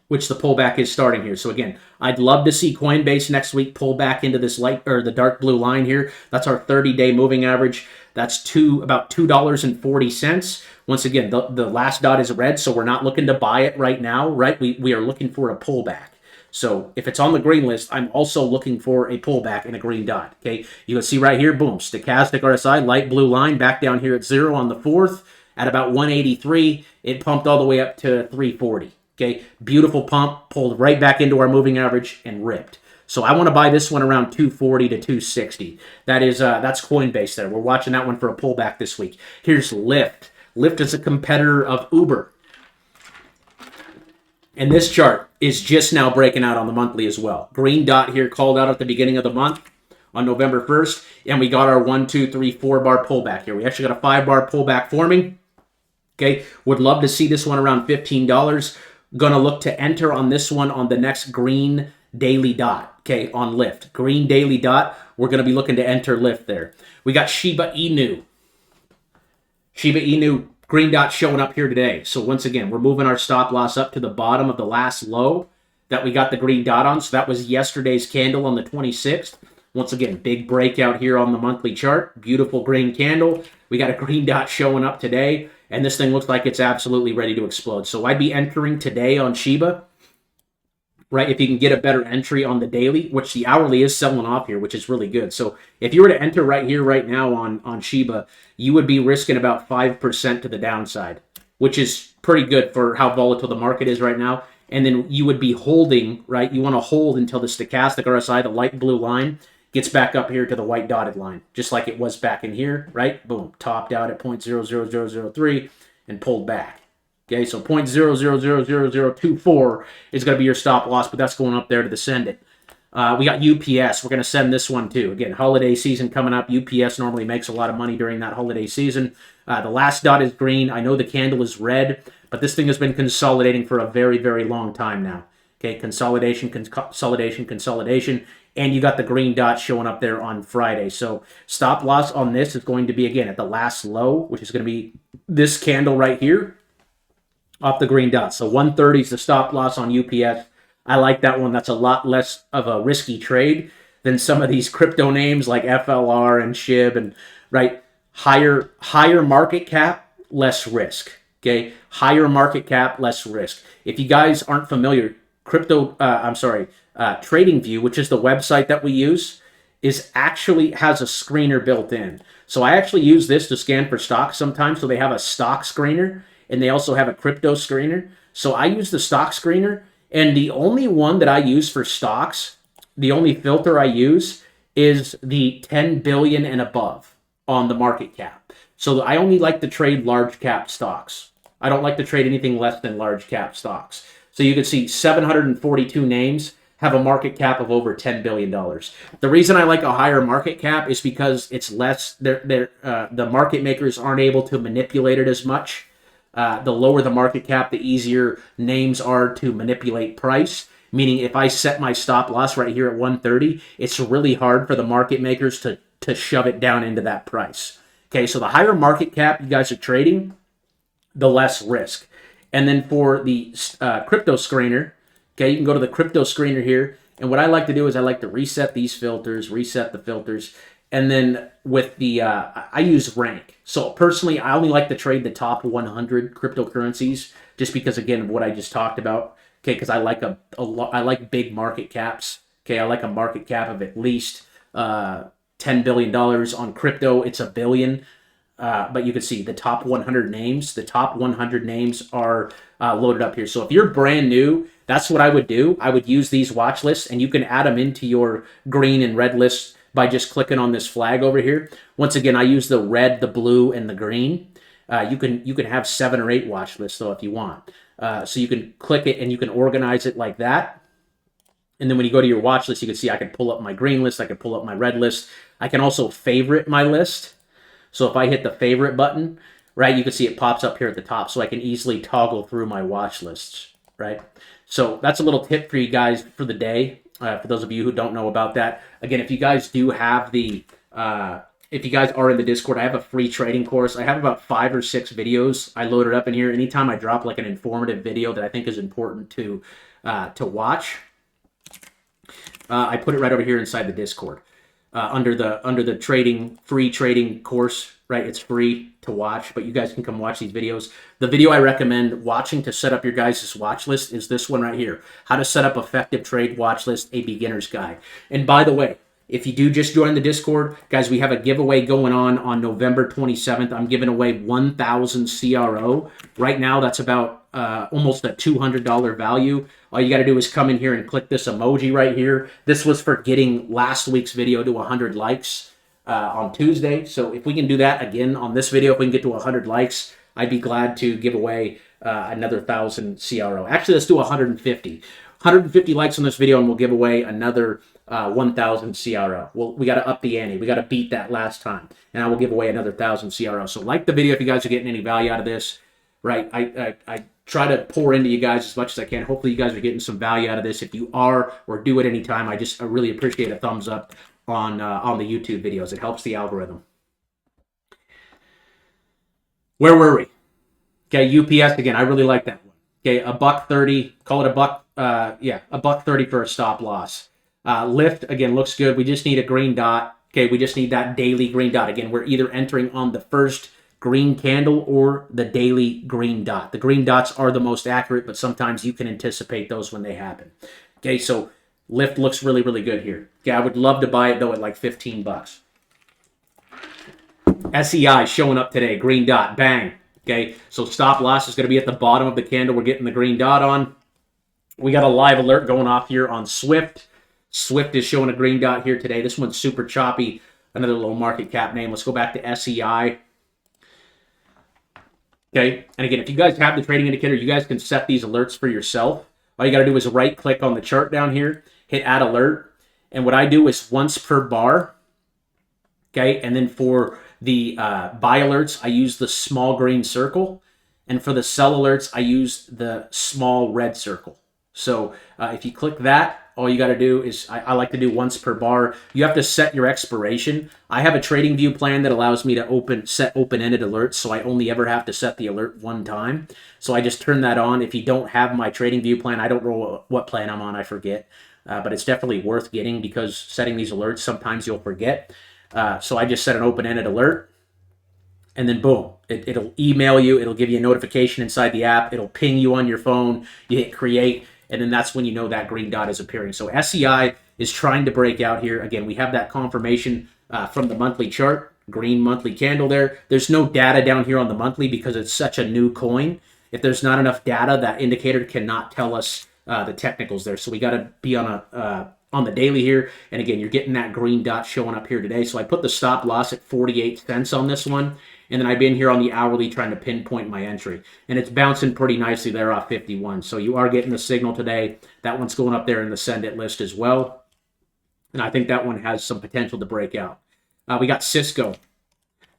which the pullback is starting here. So again, I'd love to see Coinbase next week pull back into this light or the dark blue line here. That's our 30-day moving average. That's about $2.40. Once again, the last dot is red, so we're not looking to buy it right now, right? We are looking for a pullback. So if it's on the green list, I'm also looking for a pullback in a green dot. Okay, you can see right here, boom, stochastic RSI, light blue line, back down here at 0 on the 4th at about 183. It pumped all the way up to 340. Okay, beautiful pump, pulled right back into our moving average and ripped. So I want to buy this one around 240 to 260. That's Coinbase there. We're watching that one for a pullback this week. Here's Lyft. Lyft is a competitor of Uber. And this chart is just now breaking out on the monthly as well. Green dot here called out at the beginning of the month on November 1st. And we got our 1, 2, 3, 4-bar pullback here. We actually got a 5-bar pullback forming. Okay, would love to see this one around $15. Gonna look to enter on this one on the next green daily dot. Okay, on Lyft. Green daily dot. We're gonna be looking to enter Lyft there. We got Shiba Inu. Shiba Inu. Green dot showing up here today. So once again, we're moving our stop loss up to the bottom of the last low that we got the green dot on. So that was yesterday's candle on the 26th. Once again, big breakout here on the monthly chart. Beautiful green candle. We got a green dot showing up today. And this thing looks like it's absolutely ready to explode. So I'd be entering today on Shiba. Right, if you can get a better entry on the daily, which the hourly is selling off here, which is really good. So if you were to enter right here, right now on Shiba, you would be risking about 5% to the downside, which is pretty good for how volatile the market is right now. And then you would be holding, right? You want to hold until the stochastic RSI, the light blue line, gets back up here to the white dotted line, just like it was back in here, right? Boom, topped out at 0.00003 and pulled back. Okay, so 0.000024 is going to be your stop loss, but that's going up there to send it. We got UPS. We're going to send this one too. Again, holiday season coming up. UPS normally makes a lot of money during that holiday season. The last dot is green. I know the candle is red, but this thing has been consolidating for a very, very long time now. Okay, consolidation, consolidation. And you got the green dot showing up there on Friday. So stop loss on this is going to be, again, at the last low, which is going to be this candle right here. Off the green dot. So 130 is the stop loss on UPS. I like that one. That's a lot less of a risky trade than some of these crypto names like FLR and SHIB and right. Higher market cap, less risk. Okay, higher market cap, less risk. If you guys aren't familiar, TradingView, which is the website that we use, has a screener built in. So I actually use this to scan for stocks sometimes. So they have a stock screener. And they also have a crypto screener. So I use the stock screener. And the only one that I use for stocks, the only filter I use is the 10 billion and above on the market cap. So I only like to trade large cap stocks. I don't like to trade anything less than large cap stocks. So you can see 742 names have a market cap of over $10 billion. The reason I like a higher market cap is because it's less, the market makers aren't able to manipulate it as much. The lower the market cap, the easier names are to manipulate price. Meaning if I set my stop loss right here at 130, it's really hard for the market makers to shove it down into that price. Okay, so the higher market cap you guys are trading, the less risk. And then for the crypto screener, okay, you can go to the crypto screener here. And what I like to do is I like to reset these filters, reset the filters. And then with the, I use rank. So personally, I only like to trade the top 100 cryptocurrencies just because, again, of what I just talked about. Okay, because I like I like big market caps. Okay, I like a market cap of at least $10 billion on crypto. It's $1 billion. But you can see the top 100 names. The top 100 names are loaded up here. So if you're brand new, that's what I would do. I would use these watch lists, and you can add them into your green and red lists by just clicking on this flag over here. Once again, I use the red, the blue, and the green. You can have 7 or 8 watch lists though if you want. So you can click it and you can organize it like that. And then when you go to your watch list, you can see I can pull up my green list. I can pull up my red list. I can also favorite my list. So if I hit the favorite button, right, you can see it pops up here at the top. So I can easily toggle through my watch lists, right? So that's a little tip for you guys for the day. For those of you who don't know about that. Again, if you guys do have the, if you guys are in the Discord, I have a free trading course. I have about 5 or 6 videos I loaded up in here. Anytime I drop like an informative video that I think is important to watch, I put it right over here inside the Discord. Under the free trading course, right? It's free to watch, but you guys can come watch these videos. The video I recommend watching to set up your guys' watch list is this one right here. How to set up effective trade watch list, a beginner's guide. And by the way, if you do just join the Discord, guys, we have a giveaway going on November 27th. I'm giving away 1,000 CRO. Right now, that's about almost a $200 value. All you got to do is come in here and click this emoji right here. This was for getting last week's video to 100 likes on Tuesday. So if we can do that again on this video, if we can get to 100 likes, I'd be glad to give away another 1,000 CRO. Actually, let's do 150. 150 likes on this video, and we'll give away another 1,000 CRO. Well, we got to up the ante. We got to beat that last time, and I will give away another 1,000 CRO. So like the video if you guys are getting any value out of this, right? I try to pour into you guys as much as I can. Hopefully you guys are getting some value out of this. If you are, or do at any time, I really appreciate a thumbs up on the YouTube videos. It helps the algorithm. Where were we? Okay, UPS again. I really like that one. Okay, $1.30. Call it a buck. $1.30 for a stop loss. Lift again looks good. We just need a green dot. Okay, we just need that daily green dot. Again, we're either entering on the first green candle or the daily green dot. The green dots are the most accurate, but sometimes you can anticipate those when they happen. Okay, so lift looks really, really good here. Okay, I would love to buy it though at like 15 bucks. SEI showing up today, green dot, bang. Okay, so stop loss is going to be at the bottom of the candle. We're getting the green dot on. We got a live alert going off here on Swift. Swift is showing a green dot here today. This one's super choppy. Another low market cap name. Let's go back to SEI. Okay, and again, if you guys have the trading indicator, you guys can set these alerts for yourself. All you got to do is right-click on the chart down here, hit Add Alert, and what I do is once per bar. Okay, and then for the buy alerts, I use the small green circle, and for the sell alerts, I use the small red circle. So if you click that, all you got to do is, I like to do once per bar. You have to set your expiration. I have a trading view plan that allows me to set open-ended alerts, so I only ever have to set the alert one time. So I just turn that on. If you don't have my trading view plan, I don't know what plan I'm on, I forget. But it's definitely worth getting because setting these alerts, sometimes you'll forget. So I just set an open-ended alert, and then boom, it'll email you. It'll give you a notification inside the app. It'll ping you on your phone. You hit create, and then that's when you know that green dot is appearing. So SEI is trying to break out here. Again, we have that confirmation from the monthly chart, green monthly candle there. There's no data down here on the monthly because it's such a new coin. If there's not enough data, that indicator cannot tell us the technicals there. So we got to be on the daily here. And again, you're getting that green dot showing up here today. So I put the stop loss at 48 cents on this one. And then I've been here on the hourly trying to pinpoint my entry. And it's bouncing pretty nicely there off 51. So you are getting the signal today. That one's going up there in the send it list as well. And I think that one has some potential to break out. We got Cisco.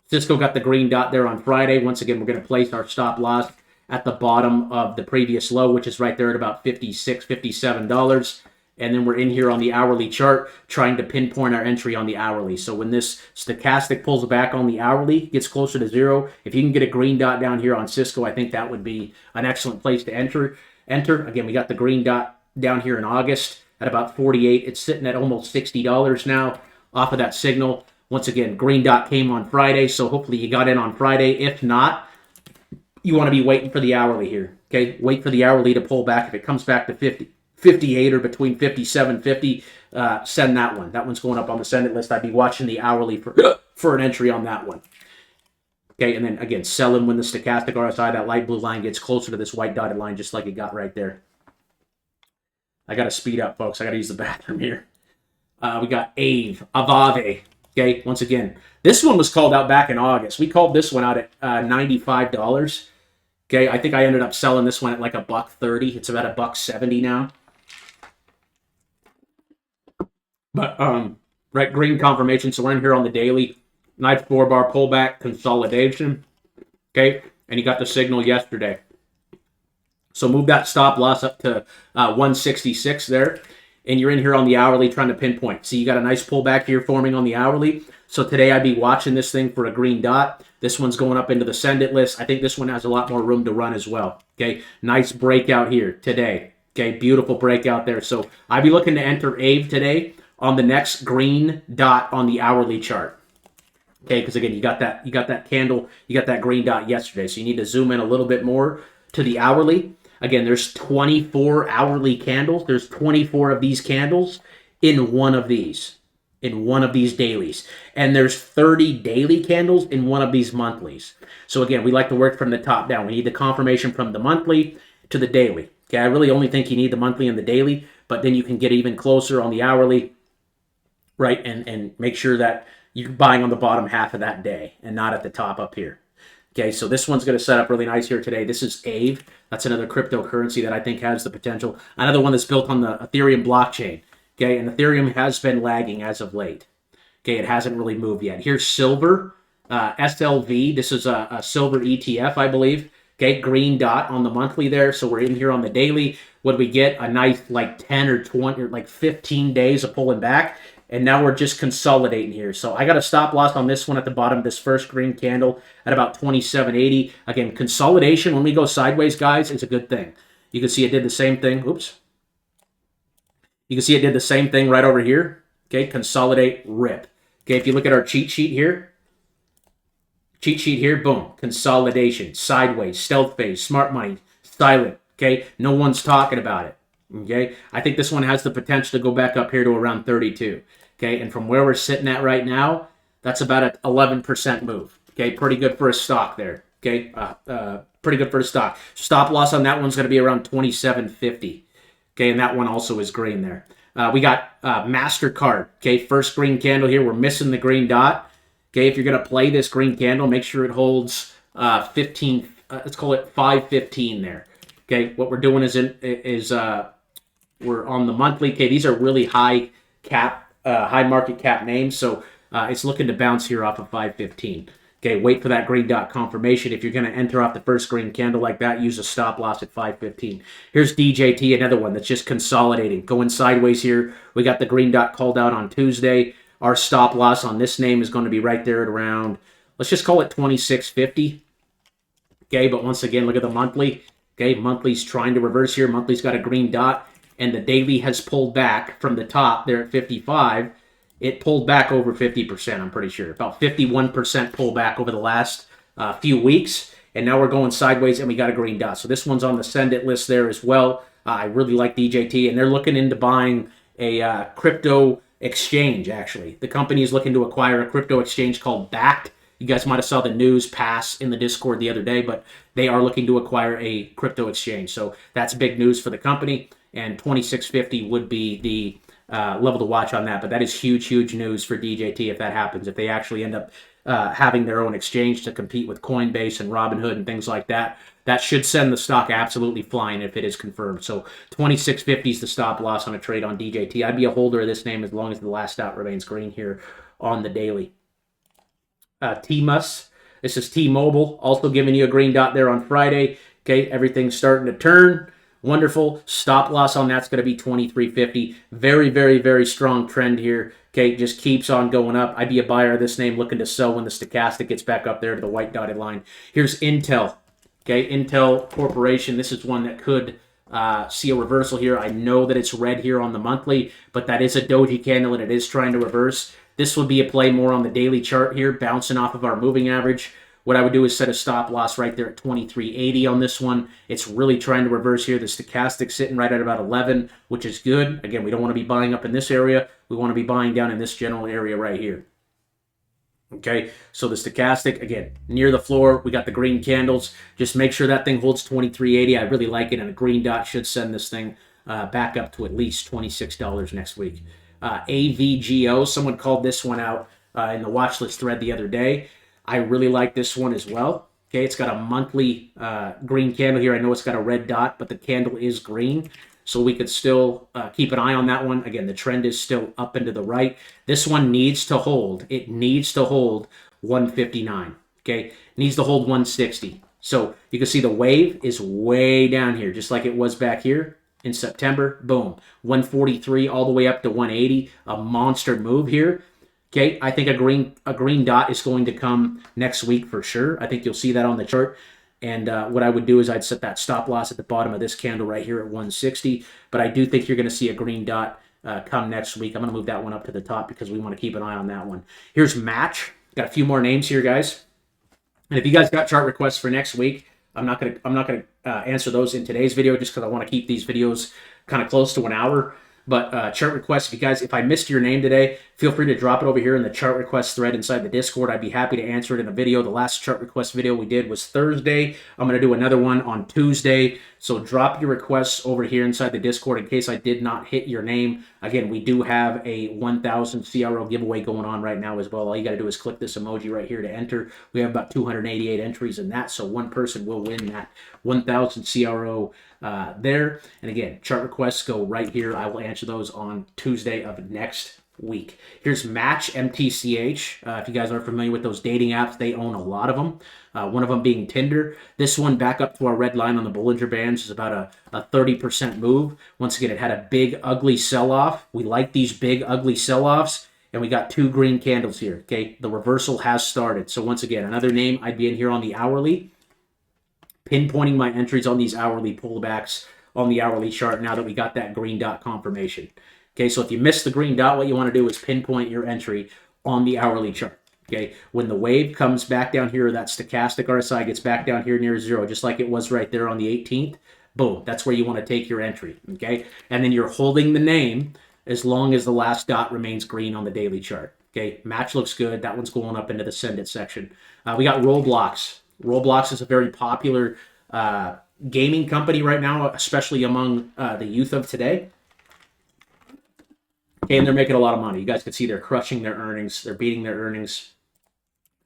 Cisco got the green dot there on Friday. Once again, we're going to place our stop loss at the bottom of the previous low, which is right there at about $56, $57. And then we're in here on the hourly chart trying to pinpoint our entry on the hourly. So when this stochastic pulls back on the hourly, gets closer to zero, if you can get a green dot down here on Cisco, I think that would be an excellent place to enter. Again, we got the green dot down here in August at about 48. It's sitting at almost $60 now off of that signal. Once again, green dot came on Friday, so hopefully you got in on Friday. If not, you want to be waiting for the hourly here. Okay, wait for the hourly to pull back. If it comes back to 58 or between 57 50, send that one. That one's going up on the send it list. I'd be watching the hourly for an entry on that one. Okay, and then again, selling when the stochastic RSI, that light blue line, gets closer to this white dotted line, just like it got right there. I got to speed up, folks. I got to use the bathroom here. We got Avave. Okay, once again, this one was called out back in August. We called this one out at $95. Okay, I think I ended up selling this one at like $1.30. It's about $1.70 now. But right, green confirmation. So we're in here on the daily. Nice 4-bar pullback consolidation. Okay, and you got the signal yesterday. So move that stop loss up to 166 there. And you're in here on the hourly trying to pinpoint. See, you got a nice pullback here forming on the hourly. So today I'd be watching this thing for a green dot. This one's going up into the send it list. I think this one has a lot more room to run as well. Okay, nice breakout here today. Okay, beautiful breakout there. So I'd be looking to enter AVE today on the next green dot on the hourly chart. Okay, because again, you got that candle, you got that green dot yesterday. So you need to zoom in a little bit more to the hourly. Again, there's 24 hourly candles. There's 24 of these candles in one of these dailies. And there's 30 daily candles in one of these monthlies. So again, we like to work from the top down. We need the confirmation from the monthly to the daily. Okay, I really only think you need the monthly and the daily, but then you can get even closer on the hourly, right? And make sure that you're buying on the bottom half of that day and not at the top up here. Okay, so this one's going to set up really nice here today. This is AVE. That's another cryptocurrency that I think has the potential. Another one that's built on the Ethereum blockchain. Okay, and Ethereum has been lagging as of late. Okay, it hasn't really moved yet. Here's silver, SLV. This is a silver ETF, I believe. Okay, green dot on the monthly there. So we're in here on the daily. What do we get? A nice like 10 or 20 or like 15 days of pulling back. And now we're just consolidating here. So I got a stop loss on this one at the bottom of this first green candle at about 27.80. Again, consolidation when we go sideways, guys, is a good thing. You can see it did the same thing. Oops. You can see it did the same thing right over here. Okay, consolidate, rip. Okay, if you look at our cheat sheet here, boom, consolidation, sideways, stealth phase, smart money, silent. Okay, no one's talking about it. Okay, I think this one has the potential to go back up here to around 32. Okay, and from where we're sitting at right now, that's about an 11% move. Okay, pretty good for a stock there. Okay, pretty good for a stock. Stop loss on that one's going to be around 27.50. Okay, and that one also is green there. We got MasterCard. Okay, first green candle here. We're missing the green dot. Okay, if you're going to play this green candle, make sure it holds 15. Let's call it 515 there. Okay, what we're doing is we're on the monthly. Okay, these are really high market cap names, so it's looking to bounce here off of 515. Okay, wait for that green dot confirmation. If you're going to enter off the first green candle like that, use a stop loss at 515. Here's DJT, another one that's just consolidating, going sideways here. We got the green dot called out on Tuesday. Our stop loss on this name is going to be right there at around, let's just call it 26.50. Okay, but once again, look at the monthly. Okay, monthly's trying to reverse here. Monthly's got a green dot, and the daily has pulled back from the top there at 55. It pulled back over 50%, I'm pretty sure. About 51% pullback over the last few weeks, and now we're going sideways, and we got a green dot. So this one's on the send it list there as well. I really like DJT, and they're looking into buying a crypto exchange, actually. The company is looking to acquire a crypto exchange called Backed. You guys might have saw the news pass in the Discord the other day, but they are looking to acquire a crypto exchange. So that's big news for the company, and 26.50 would be level to watch on that. But that is huge, huge news for DJT if that happens. If they actually end up having their own exchange to compete with Coinbase and Robinhood and things like that, that should send the stock absolutely flying if it is confirmed. So 26.50 is the stop loss on a trade on DJT. I'd be a holder of this name as long as the last dot remains green here on the daily. T-Mus. This is T-Mobile, also giving you a green dot there on Friday. Okay, everything's starting to turn. Wonderful. Stop loss on that's going to be 23.50. Very, very, very strong trend here. Okay, just keeps on going up. I'd be a buyer of this name looking to sell when the stochastic gets back up there to the white dotted line. Here's Intel. Okay, Intel Corporation. This is one that could see a reversal here. I know that it's red here on the monthly, but that is a doji candle and it is trying to reverse. This would be a play more on the daily chart here, bouncing off of our moving average. What I would do is set a stop loss right there at 23.80 on this one. It's really trying to reverse here. The stochastic sitting right at about 11, which is good. Again, we don't want to be buying up in this area. We want to be buying down in this general area right here. Okay, so the stochastic, again, near the floor. We got the green candles. Just make sure that thing holds 23.80. I really like it, and a green dot should send this thing back up to at least $26 next week. AVGO, someone called this one out in the watch list thread the other day. I really like this one as well. Okay, it's got a monthly green candle here. I know it's got a red dot, but the candle is green. So we could still keep an eye on that one. Again, the trend is still up and to the right. This one needs to hold. It needs to hold 159. Okay, it needs to hold 160. So you can see the wave is way down here, just like it was back here in September. Boom, 143 all the way up to 180. A monster move here. Okay, I think a green dot is going to come next week for sure. I think you'll see that on the chart. And what I would do is I'd set that stop loss at the bottom of this candle right here at 160. But I do think you're going to see a green dot come next week. I'm going to move that one up to the top because we want to keep an eye on that one. Here's Match. Got a few more names here, guys. And if you guys got chart requests for next week, I'm not gonna answer those in today's video just because I want to keep these videos kind of close to an hour. But chart requests, if I missed your name today, feel free to drop it over here in the chart request thread inside the Discord. I'd be happy to answer it in a video. The last chart request video we did was Thursday. I'm going to do another one on Tuesday. So drop your requests over here inside the Discord in case I did not hit your name. Again, we do have a 1,000 CRO giveaway going on right now as well. All you got to do is click this emoji right here to enter. We have about 288 entries in that, so one person will win that 1,000 CRO there. And again, chart requests go right here. I will answer those on Tuesday of next week. Here's Match, MTCH. If you guys are familiar with those dating apps, they own a lot of them. One of them being Tinder. This one back up to our red line on the Bollinger Bands is about a 30% move. Once again, it had a big, ugly sell-off. We like these big, ugly sell-offs. And we got two green candles here. Okay, the reversal has started. So once again, another name, I'd be in here on the hourly, pinpointing my entries on these hourly pullbacks on the hourly chart now that we got that green dot confirmation. Okay, so if you missed the green dot, what you want to do is pinpoint your entry on the hourly chart. Okay, when the wave comes back down here, that stochastic RSI gets back down here near zero, just like it was right there on the 18th, boom, that's where you want to take your entry. Okay, and then you're holding the name as long as the last dot remains green on the daily chart. Okay, Match looks good. That one's going up into the send it section. We got Roblox. Roblox is a very popular gaming company right now, especially among the youth of today. And they're making a lot of money. You guys can see they're crushing their earnings. They're beating their earnings.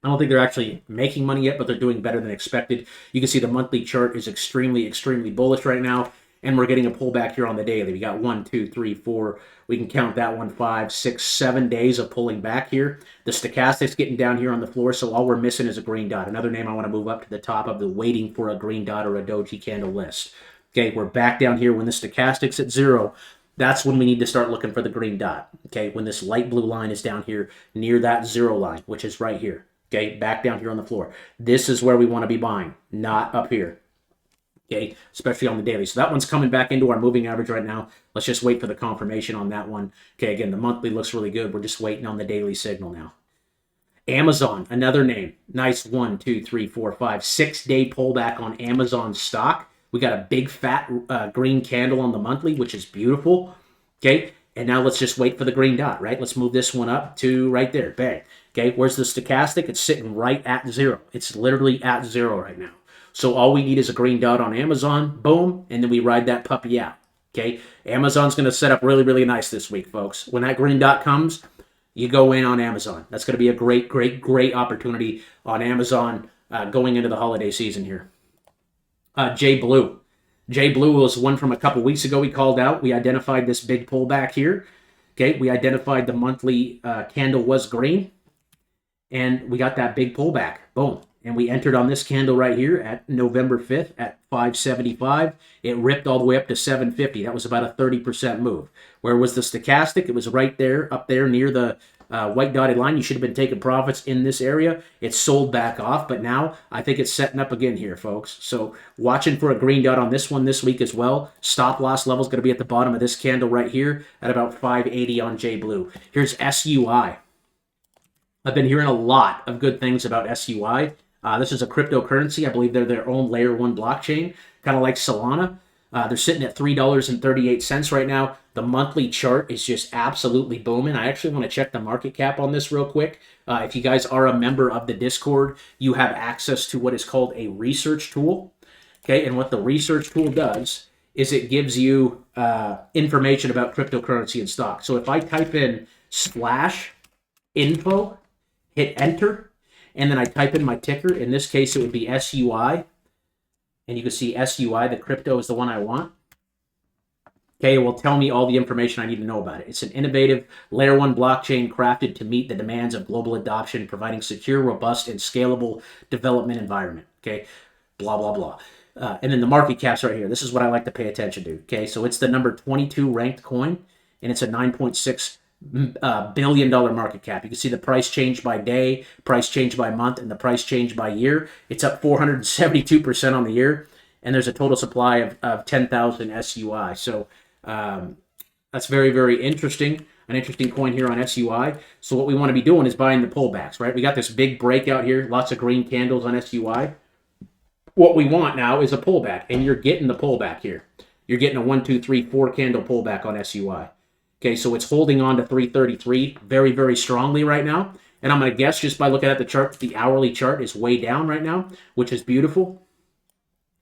I don't think they're actually making money yet, but they're doing better than expected. You can see the monthly chart is extremely, extremely bullish right now. And we're getting a pullback here on the daily. We got 1, 2, 3, 4. We can count that one, 5, 6, 7 days of pulling back here. The stochastic's getting down here on the floor, so all we're missing is a green dot. Another name I want to move up to the top of the waiting for a green dot or a doji candle list. Okay, we're back down here when the stochastic's at zero. That's when we need to start looking for the green dot. Okay, when this light blue line is down here near that zero line, which is right here. Okay, back down here on the floor. This is where we want to be buying, not up here. Okay, especially on the daily. So that one's coming back into our moving average right now. Let's just wait for the confirmation on that one. Okay, again, the monthly looks really good. We're just waiting on the daily signal now. Amazon, another name. Nice 1, 2, 3, 4, 5, 6-day pullback on Amazon stock. We got a big fat green candle on the monthly, which is beautiful. Okay, and now let's just wait for the green dot, right? Let's move this one up to right there. Bang. Okay, where's the stochastic? It's sitting right at zero. It's literally at zero right now. So all we need is a green dot on Amazon, boom, and then we ride that puppy out. Okay, Amazon's going to set up really, really nice this week, folks. When that green dot comes, you go in on Amazon. That's going to be a great, great, great opportunity on Amazon going into the holiday season here. J Blue. J Blue was one from a couple weeks ago we called out. We identified this big pullback here. Okay, we identified the monthly candle was green, and we got that big pullback. Boom. And we entered on this candle right here at November 5th at 575. It ripped all the way up to 750. That was about a 30% move. Where was the stochastic? It was right there, up there near the white dotted line. You should have been taking profits in this area. It sold back off, but now I think it's setting up again here, folks. So watching for a green dot on this one this week as well. Stop loss level is going to be at the bottom of this candle right here at about 580 on J Blue. Here's SUI. I've been hearing a lot of good things about SUI. This is a cryptocurrency. I believe they're their own layer 1 blockchain, kind of like Solana. They're sitting at $3.38 right now. The monthly chart is just absolutely booming. I actually want to check the market cap on this real quick. If you guys are a member of the Discord, you have access to what is called a research tool. Okay, and what the research tool does is it gives you information about cryptocurrency and stock. So if I type in /info, hit enter, and then I type in my ticker. In this case, it would be SUI. And you can see SUI, the crypto is the one I want. Okay, it will tell me all the information I need to know about it. It's an innovative layer 1 blockchain crafted to meet the demands of global adoption, providing secure, robust, and scalable development environment. Okay, blah, blah, blah. And then the market cap's right here. This is what I like to pay attention to. Okay, so it's the number 22 ranked coin, and it's a $9.6 billion market cap. You can see the price change by day, price change by month, and the price change by year. It's up 472% on the year, and there's a total supply of 10,000 SUI. So that's very, very interesting. An interesting coin here on SUI. So what we want to be doing is buying the pullbacks, right? We got this big breakout here, lots of green candles on SUI. What we want now is a pullback, and you're getting the pullback here. You're getting a 1, 2, 3, 4 candle pullback on SUI. Okay, so it's holding on to 333 very, very strongly right now. And I'm going to guess just by looking at the chart, the hourly chart is way down right now, which is beautiful.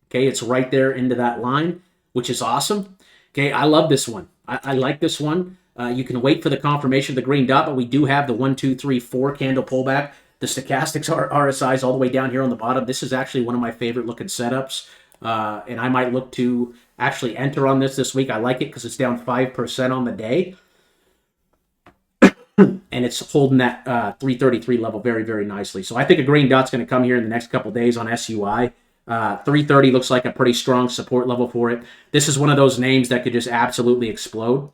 Okay, it's right there into that line, which is awesome. Okay, I love this one. I like this one. You can wait for the confirmation of the green dot, but we do have the 1, 2, 3, 4 candle pullback. The stochastics are RSIs all the way down here on the bottom. This is actually one of my favorite looking setups. And I might look to actually enter on this week. I like it because it's down 5% on the day. And it's holding that 333 level very, very nicely. So I think a green dot's going to come here in the next couple days on SUI. 330 looks like a pretty strong support level for it. This is one of those names that could just absolutely explode.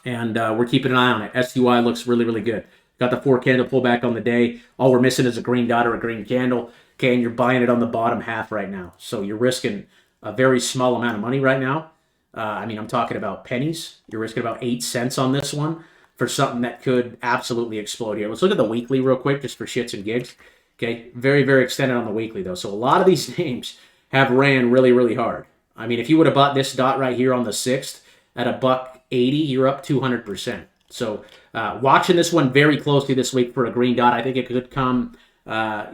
And we're keeping an eye on it. SUI looks really, really good. Got the 4 candle pullback on the day. All we're missing is a green dot or a green candle. Okay, and you're buying it on the bottom half right now. So you're risking a very small amount of money right now. I mean, I'm talking about pennies. You're risking about 8 cents on this one for something that could absolutely explode here. Let's look at the weekly real quick just for shits and gigs. Okay, very, very extended on the weekly, though. So a lot of these names have ran really, really hard. I mean, if you would have bought this dot right here on the 6th at $1.80, you're up 200%. So watching this one very closely this week for a green dot. I think it could come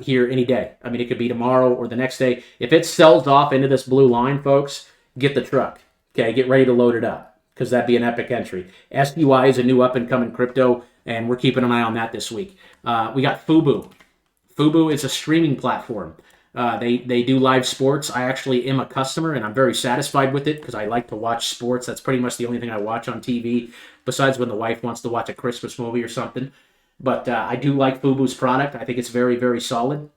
here any day. I mean, it could be tomorrow or the next day. If it sells off into this blue line, folks, get the truck. Okay, get ready to load it up because that'd be an epic entry. SUI is a new up-and-coming crypto, and we're keeping an eye on that this week. We got Fubo. Fubo is a streaming platform. They do live sports. I actually am a customer, and I'm very satisfied with it because I like to watch sports. That's pretty much the only thing I watch on TV, besides when the wife wants to watch a Christmas movie or something. But I do like Fubo's product. I think it's very, very solid.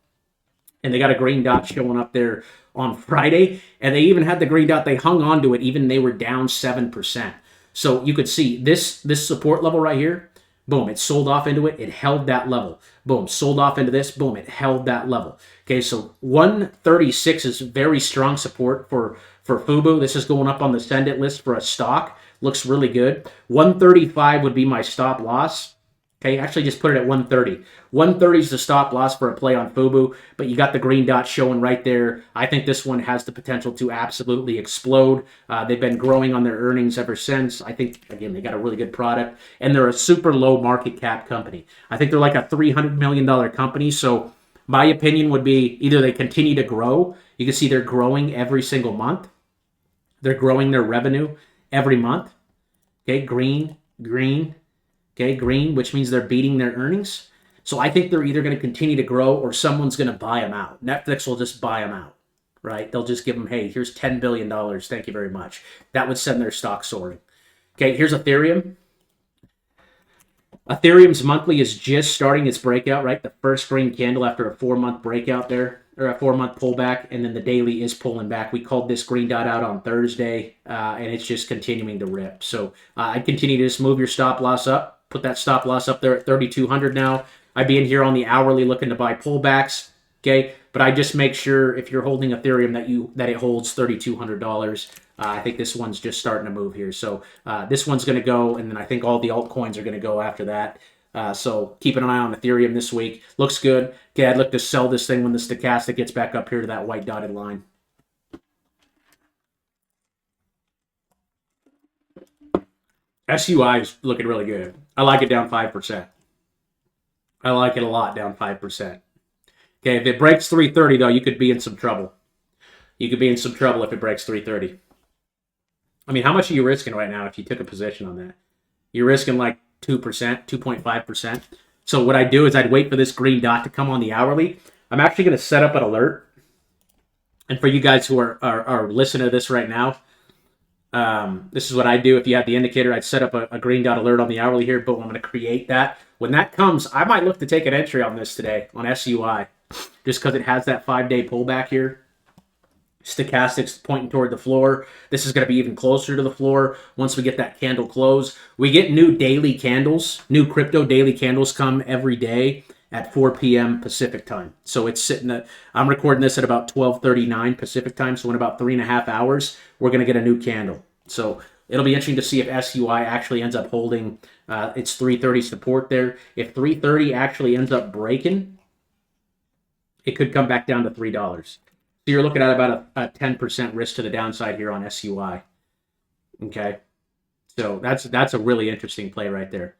And they got a green dot showing up there on Friday. And they even had the green dot. They hung on to it even they were down 7%. So you could see this support level right here. Boom, it sold off into it. It held that level. Boom, sold off into this. Boom, it held that level. Okay, so 136 is very strong support for Fubo. This is going up on the send it list for a stock. Looks really good. 135 would be my stop loss. Okay, actually just put it at 130. 130 is the stop loss for a play on Fubo, but you got the green dot showing right there. I think this one has the potential to absolutely explode. They've been growing on their earnings ever since. I think, again, they got a really good product, and they're a super low market cap company. I think they're like a $300 million company, so my opinion would be either they continue to grow. You can see they're growing every single month. They're growing their revenue every month. Okay, green, green, okay, green, which means they're beating their earnings. So I think they're either going to continue to grow or someone's going to buy them out. Netflix will just buy them out, right? They'll just give them, hey, here's $10 billion. Thank you very much. That would send their stock soaring. Okay, here's Ethereum. Ethereum's monthly is just starting its breakout, right? The first green candle after a 4-month breakout there, or a 4-month pullback, and then the daily is pulling back. We called this green dot out on Thursday, and it's just continuing to rip. So I'd continue to just move your stop loss up, put that stop loss up there at 3,200 now. I'd be in here on the hourly looking to buy pullbacks, okay? But I just make sure if you're holding Ethereum that it holds $3,200. I think this one's just starting to move here. So this one's going to go, and then I think all the altcoins are going to go after that. So keeping an eye on Ethereum this week. Looks good. Okay, I'd look to sell this thing when the stochastic gets back up here to that white dotted line. SUI is looking really good. I like it down 5%. I like it a lot down 5%. Okay, if it breaks 330, though, you could be in some trouble. You could be in some trouble if it breaks 330. I mean, how much are you risking right now if you took a position on that? You're risking like 2%, 2.5%. So what I do is I'd wait for this green dot to come on the hourly. I'm actually going to set up an alert. And for you guys who are listening to this right now, this is what I do. If you have the indicator, I'd set up a green dot alert on the hourly here, but I'm going to create that. When that comes, I might look to take an entry on this today on SUI, just because it has that 5-day pullback here. Stochastics pointing toward the floor. This is going to be even closer to the floor once we get that candle close. We get new daily candles, new crypto daily candles come every day at 4 p.m. Pacific time. So it's sitting at, I'm recording this at about 12:39 Pacific time. So in about 3.5 hours, we're going to get a new candle. So it'll be interesting to see if SUI actually ends up holding its 330 support there. If 330 actually ends up breaking, it could come back down to $3. So you're looking at about a 10% risk to the downside here on SUI. Okay. So that's a really interesting play right there.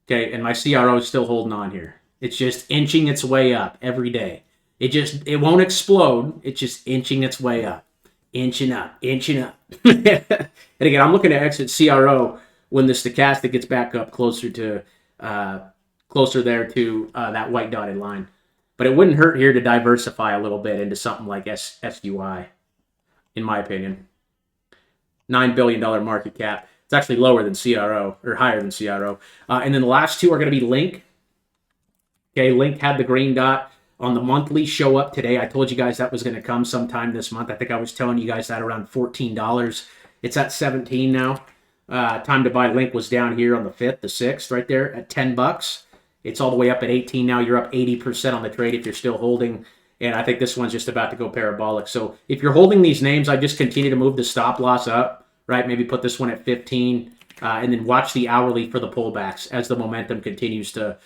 Okay, and my CRO is still holding on here. It's just inching its way up every day. It won't explode. It's just inching its way up. Inching up, inching up. And again, I'm looking to exit CRO when the stochastic gets back up closer there to that white dotted line. But it wouldn't hurt here to diversify a little bit into something like SUI, in my opinion. $9 billion market cap. It's actually lower than CRO, or higher than CRO. And then the last two are going to be Link. Okay, Link had the green dot on the monthly show up today. I told you guys that was going to come sometime this month. I think I was telling you guys that around $14. It's at $17 now. Time to buy Link was down here on the 5th, the 6th, right there at $10. It's all the way up at 18 now. You're up 80% on the trade if you're still holding. And I think this one's just about to go parabolic. So if you're holding these names, I just continue to move the stop loss up, right? Maybe put this one at 15, and then watch the hourly for the pullbacks as the momentum continues to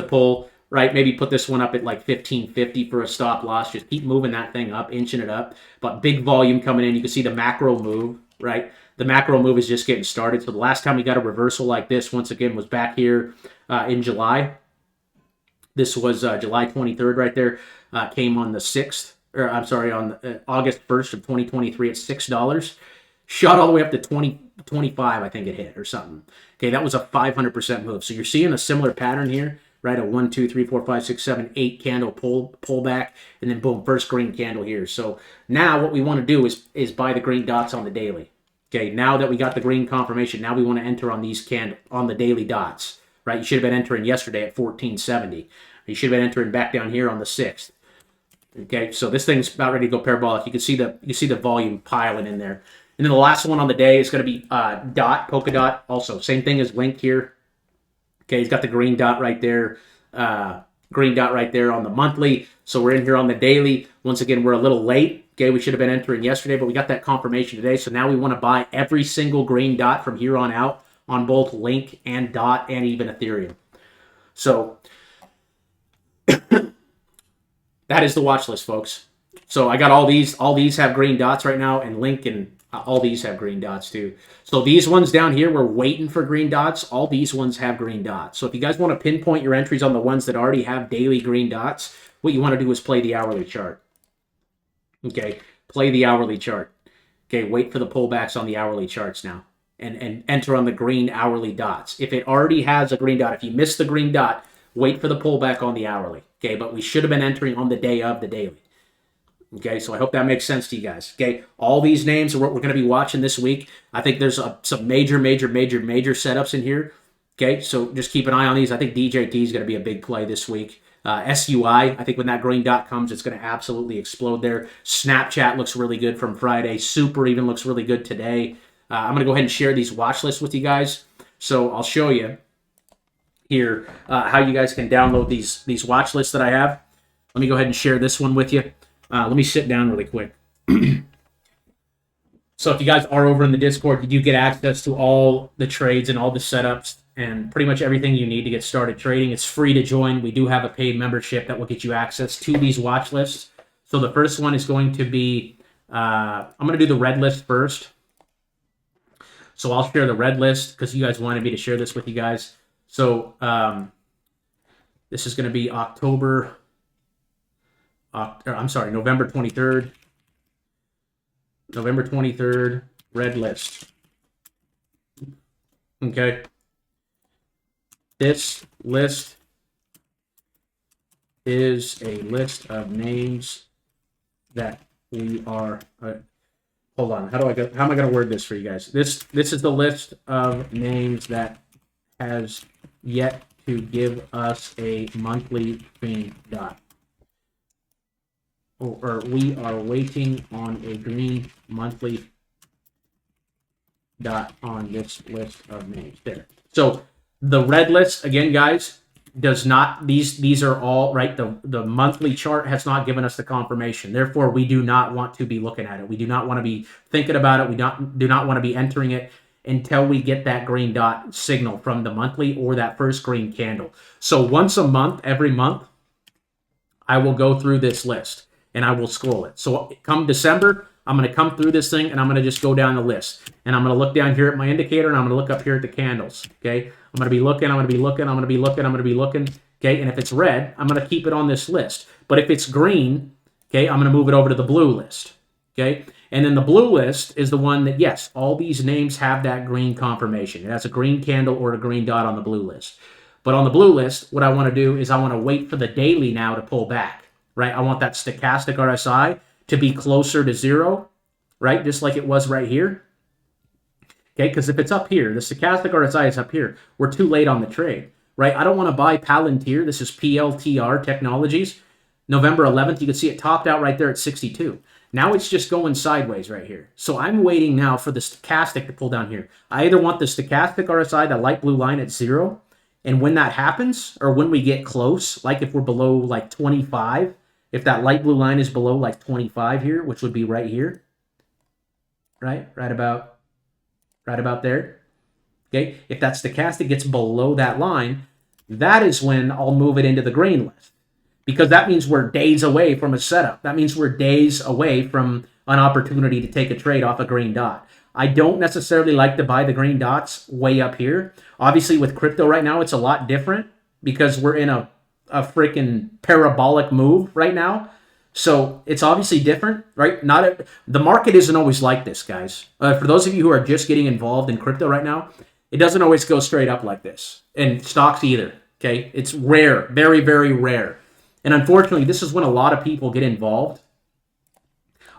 pull, right? Maybe put this one up at like 15.50 for a stop loss. Just keep moving that thing up, inching it up. But big volume coming in. You can see the macro move, right? The macro move is just getting started. So the last time we got a reversal like this, once again, was back here in July. This was July 23rd right there. Came on the 6th, or I'm sorry, on August 1st of 2023 at $6. Shot all the way up to 25, I think it hit or something. Okay, that was a 500% move. So you're seeing a similar pattern here, right? A 1, 2, 3, 4, 5, 6, 7, 8 candle pull back, and then boom, first green candle here. So now what we want to do is buy the green dots on the daily. Okay, now that we got the green confirmation, now we want to enter on these on the daily dots, right? You should have been entering yesterday at 1470. You should have been entering back down here on the 6th. Okay, so this thing's about ready to go parabolic. You can see the volume piling in there. And then the last one on the day is going to be polka dot. Also, same thing as Link here. Okay, he's got the green dot right there. Green dot right there on the monthly. So we're in here on the daily. Once again, we're a little late. Okay, we should have been entering yesterday, but we got that confirmation today. So now we want to buy every single green dot from here on out on both Link and DOT and even Ethereum. So that is the watch list, folks. So I got all these. All these have green dots right now, and Link and all these have green dots too. So these ones down here, we're waiting for green dots. All these ones have green dots. So if you guys want to pinpoint your entries on the ones that already have daily green dots, what you want to do is play the hourly chart. Okay, play the hourly chart. Okay, wait for the pullbacks on the hourly charts now. And enter on the green hourly dots. If it already has a green dot, if you miss the green dot, wait for the pullback on the hourly. Okay, but we should have been entering on the day of the daily. Okay, so I hope that makes sense to you guys. Okay, all these names are what we're going to be watching this week. I think there's some major setups in here. Okay, so just keep an eye on these. I think DJT is going to be a big play this week. SUI, I think when that green dot comes, it's going to absolutely explode there. Snapchat looks really good from Friday. Super even looks really good today. I'm going to go ahead and share these watch lists with you guys. So I'll show you here how you guys can download these watch lists that I have. Let me go ahead and share this one with you. Let me sit down really quick. So if you guys are over in the Discord, you do get access to all the trades and all the setups and pretty much everything you need to get started trading. It's free to join. We do have a paid membership that will get you access to these watch lists. So the first one is going to be, I'm going to do the red list first. So I'll share the red list because you guys wanted me to share this with you guys. So this is going to be November 23rd. November 23rd, red list. Okay. This list is a list of names that we are... hold on. How am I going to word this for you guys? This is the list of names that has yet to give us a monthly green dot. Or we are waiting on a green monthly dot on this list of names. There. So the red list, again, guys, does not, these are all, right, the monthly chart has not given us the confirmation. Therefore, we do not want to be looking at it. We do not want to be thinking about it. We do not want to be entering it until we get that green dot signal from the monthly or that first green candle. So once a month, every month, I will go through this list and I will scroll it. So come December, I'm going to come through this thing and I'm going to just go down the list. And I'm going to look down here at my indicator and I'm going to look up here at the candles. Okay. I'm going to be looking, Okay. And if it's red, I'm going to keep it on this list. But if it's green, okay, I'm going to move it over to the blue list. Okay. And then the blue list is the one that, yes, all these names have that green confirmation. It has a green candle or a green dot on the blue list. But on the blue list, what I want to do is I want to wait for the daily now to pull back. Right, I want that stochastic RSI to be closer to 0, right, just like it was right here. Okay, because if it's up here, the stochastic RSI is up here, we're too late on the trade, right? I don't want to buy Palantir. This is PLTR Technologies. November 11th, you can see it topped out right there at 62. Now it's just going sideways right here. So I'm waiting now for the stochastic to pull down here. I either want the stochastic RSI, that light blue line at 0, and when that happens, or when we get close, like if we're below like 25, if that light blue line is below like 25 here, which would be right here, right about there, okay? If that stochastic gets below that line, that is when I'll move it into the green list because that means we're days away from a setup. That means we're days away from an opportunity to take a trade off a green dot. I don't necessarily like to buy the green dots way up here. Obviously, with crypto right now, it's a lot different because we're in a freaking parabolic move right now. So it's obviously different, right? The market isn't always like this, guys. For those of you who are just getting involved in crypto right now, it doesn't always go straight up like this. And stocks either, okay? It's rare, very, very rare. And unfortunately, this is when a lot of people get involved.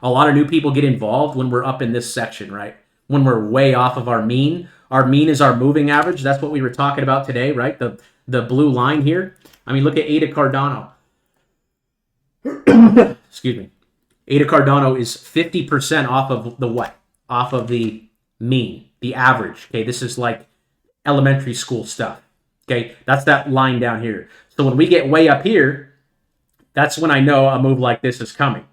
A lot of new people get involved when we're up in this section, right? When we're way off of our mean. Our mean is our moving average. That's what we were talking about today, right? The blue line here. I mean, look at Ada Cardano. Excuse me. Ada Cardano is 50% off of the what? Off of the mean, the average. Okay, this is like elementary school stuff. Okay, that's that line down here. So when we get way up here, that's when I know a move like this is coming.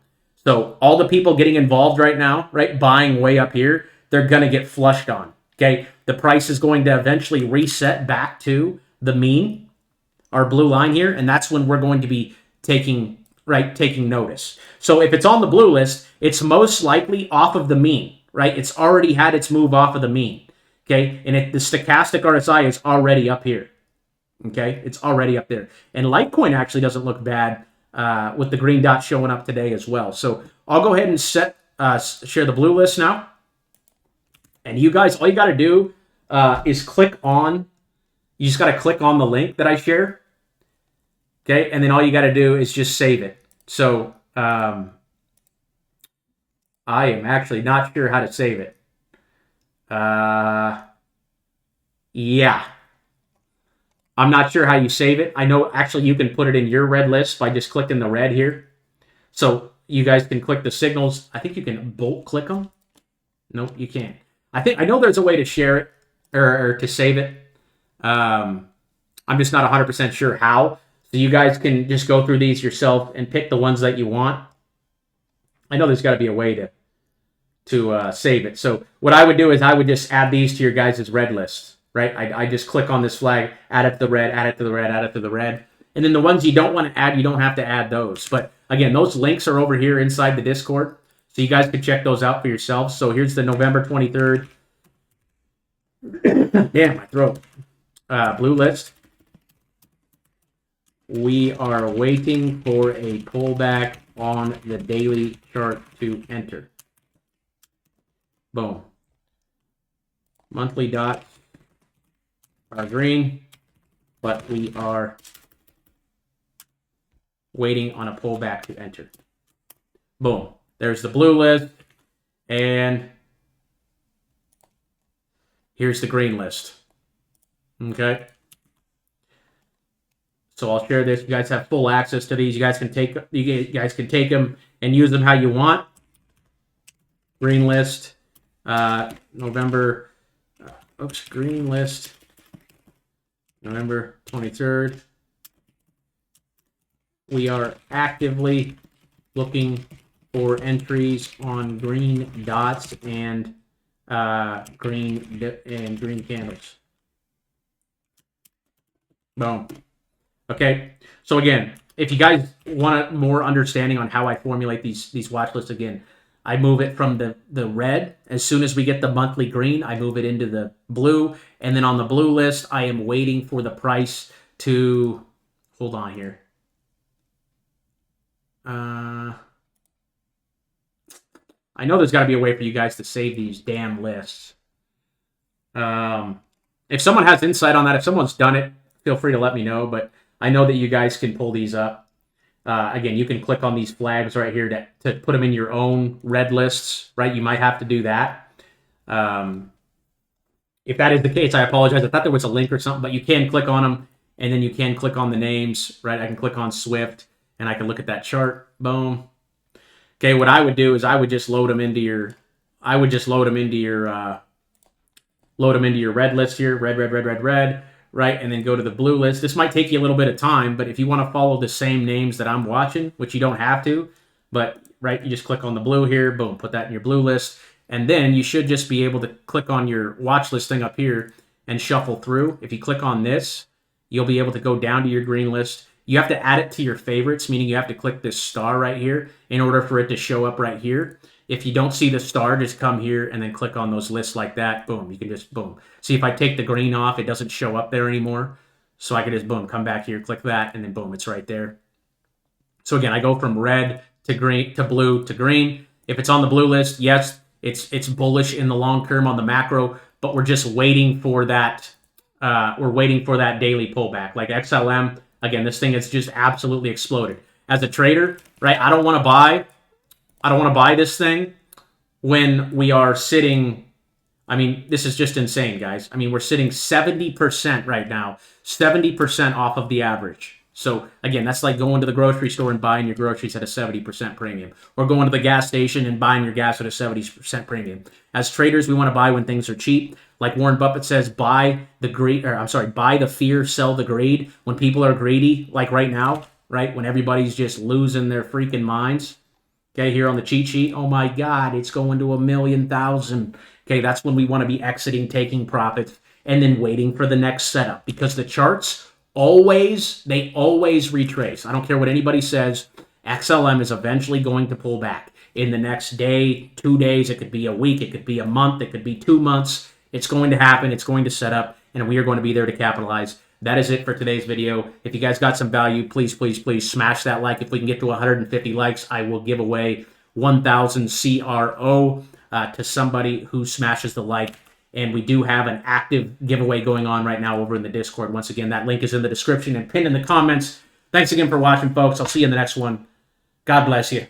So all the people getting involved right now, right, buying way up here, they're going to get flushed on. Okay, the price is going to eventually reset back to the mean, our blue line here, and that's when we're going to be taking notice. So if it's on the blue list, it's most likely off of the mean, right? It's already had its move off of the mean, okay? And the stochastic RSI is already up here, okay? It's already up there. And Litecoin actually doesn't look bad with the green dot showing up today as well. So I'll go ahead and set share the blue list now. And you guys, all you got to do is click on, you just got to click on the link that I share. Okay, and then all you got to do is just save it. So I am actually not sure how to save it. Yeah. I'm not sure how you save it. I know actually you can put it in your red list by just clicking the red here. So you guys can click the signals. I think you can bolt click them. Nope, you can't. I know there's a way to share it or to save it. I'm just not 100% sure how. So you guys can just go through these yourself and pick the ones that you want. I know there's got to be a way to save it. So what I would do is I would just add these to your guys' red list, right? I just click on this flag, add it to the red, add it to the red, add it to the red. And then the ones you don't want to add, you don't have to add those. But again, those links are over here inside the Discord. So you guys can check those out for yourselves. So here's the November 23rd. Damn, my throat. Blue list. We are waiting for a pullback on the daily chart to enter. Boom. Monthly dots are green, but we are waiting on a pullback to enter. Boom. There's the blue list, and here's the green list. Okay. So I'll share this. You guys have full access to these. You guys can take them and use them how you want. Green list, November. Green list, November 23rd. We are actively looking for entries on green dots and green candles. Boom. Okay. So again, if you guys want more understanding on how I formulate these watch lists, again, I move it from the red. As soon as we get the monthly green, I move it into the blue. And then on the blue list, I am waiting for the price to, hold on here. I know there's got to be a way for you guys to save these damn lists. If someone has insight on that, if someone's done it, feel free to let me know. But I know that you guys can pull these up. Again, you can click on these flags right here to put them in your own red lists, right? You might have to do that. If that is the case, I apologize. I thought there was a link or something, but you can click on them, and then you can click on the names, right? I can click on Swift, and I can look at that chart. Boom. Okay, what I would do is I would just load them into your red list here, red, right? And then go to the blue list. This might take you a little bit of time, but if you want to follow the same names that I'm watching, which you don't have to, but right, you just click on the blue here, boom, put that in your blue list, and then you should just be able to click on your watch list thing up here and shuffle through. If you click on this, you'll be able to go down to your green list. You have to add it to your favorites, meaning you have to click this star right here in order for it to show up right here. If you don't see the star, just come here and then click on those lists like that. Boom, you can just, boom. See, if I take the green off, it doesn't show up there anymore. So I can just, boom, come back here, click that, and then boom, it's right there. So again, I go from red to green to blue to green. If it's on the blue list, yes, it's bullish in the long term on the macro, but we're just waiting for that. We're waiting for that daily pullback. Like XLM, again, this thing has just absolutely exploded. As a trader, right? I don't want to buy this thing when we are sitting. I mean, this is just insane, guys. I mean, we're sitting 70% right now, 70% off of the average. So again, that's like going to the grocery store and buying your groceries at a 70% premium, or going to the gas station and buying your gas at a 70% premium. As traders, we want to buy when things are cheap. Like Warren Buffett says, buy the fear, sell the greed. When people are greedy, like right now, right? When everybody's just losing their freaking minds. Okay, here on the cheat sheet, oh my God, it's going to 1,000,000. Okay, that's when we want to be exiting, taking profits, and then waiting for the next setup. Because the charts always retrace. I don't care what anybody says. XLM is eventually going to pull back. In the next day, 2 days, it could be a week, it could be a month, it could be 2 months. It's going to happen, it's going to set up, and we are going to be there to capitalize. That is it for today's video. If you guys got some value, please smash that like. If we can get to 150 likes, I will give away 1000 CRO to somebody who smashes the like. And we do have an active giveaway going on right now over in the Discord. Once again, that link is in the description and pinned in the comments. Thanks again for watching, folks. I'll see you in the next one. God bless you.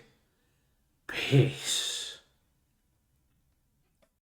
Peace.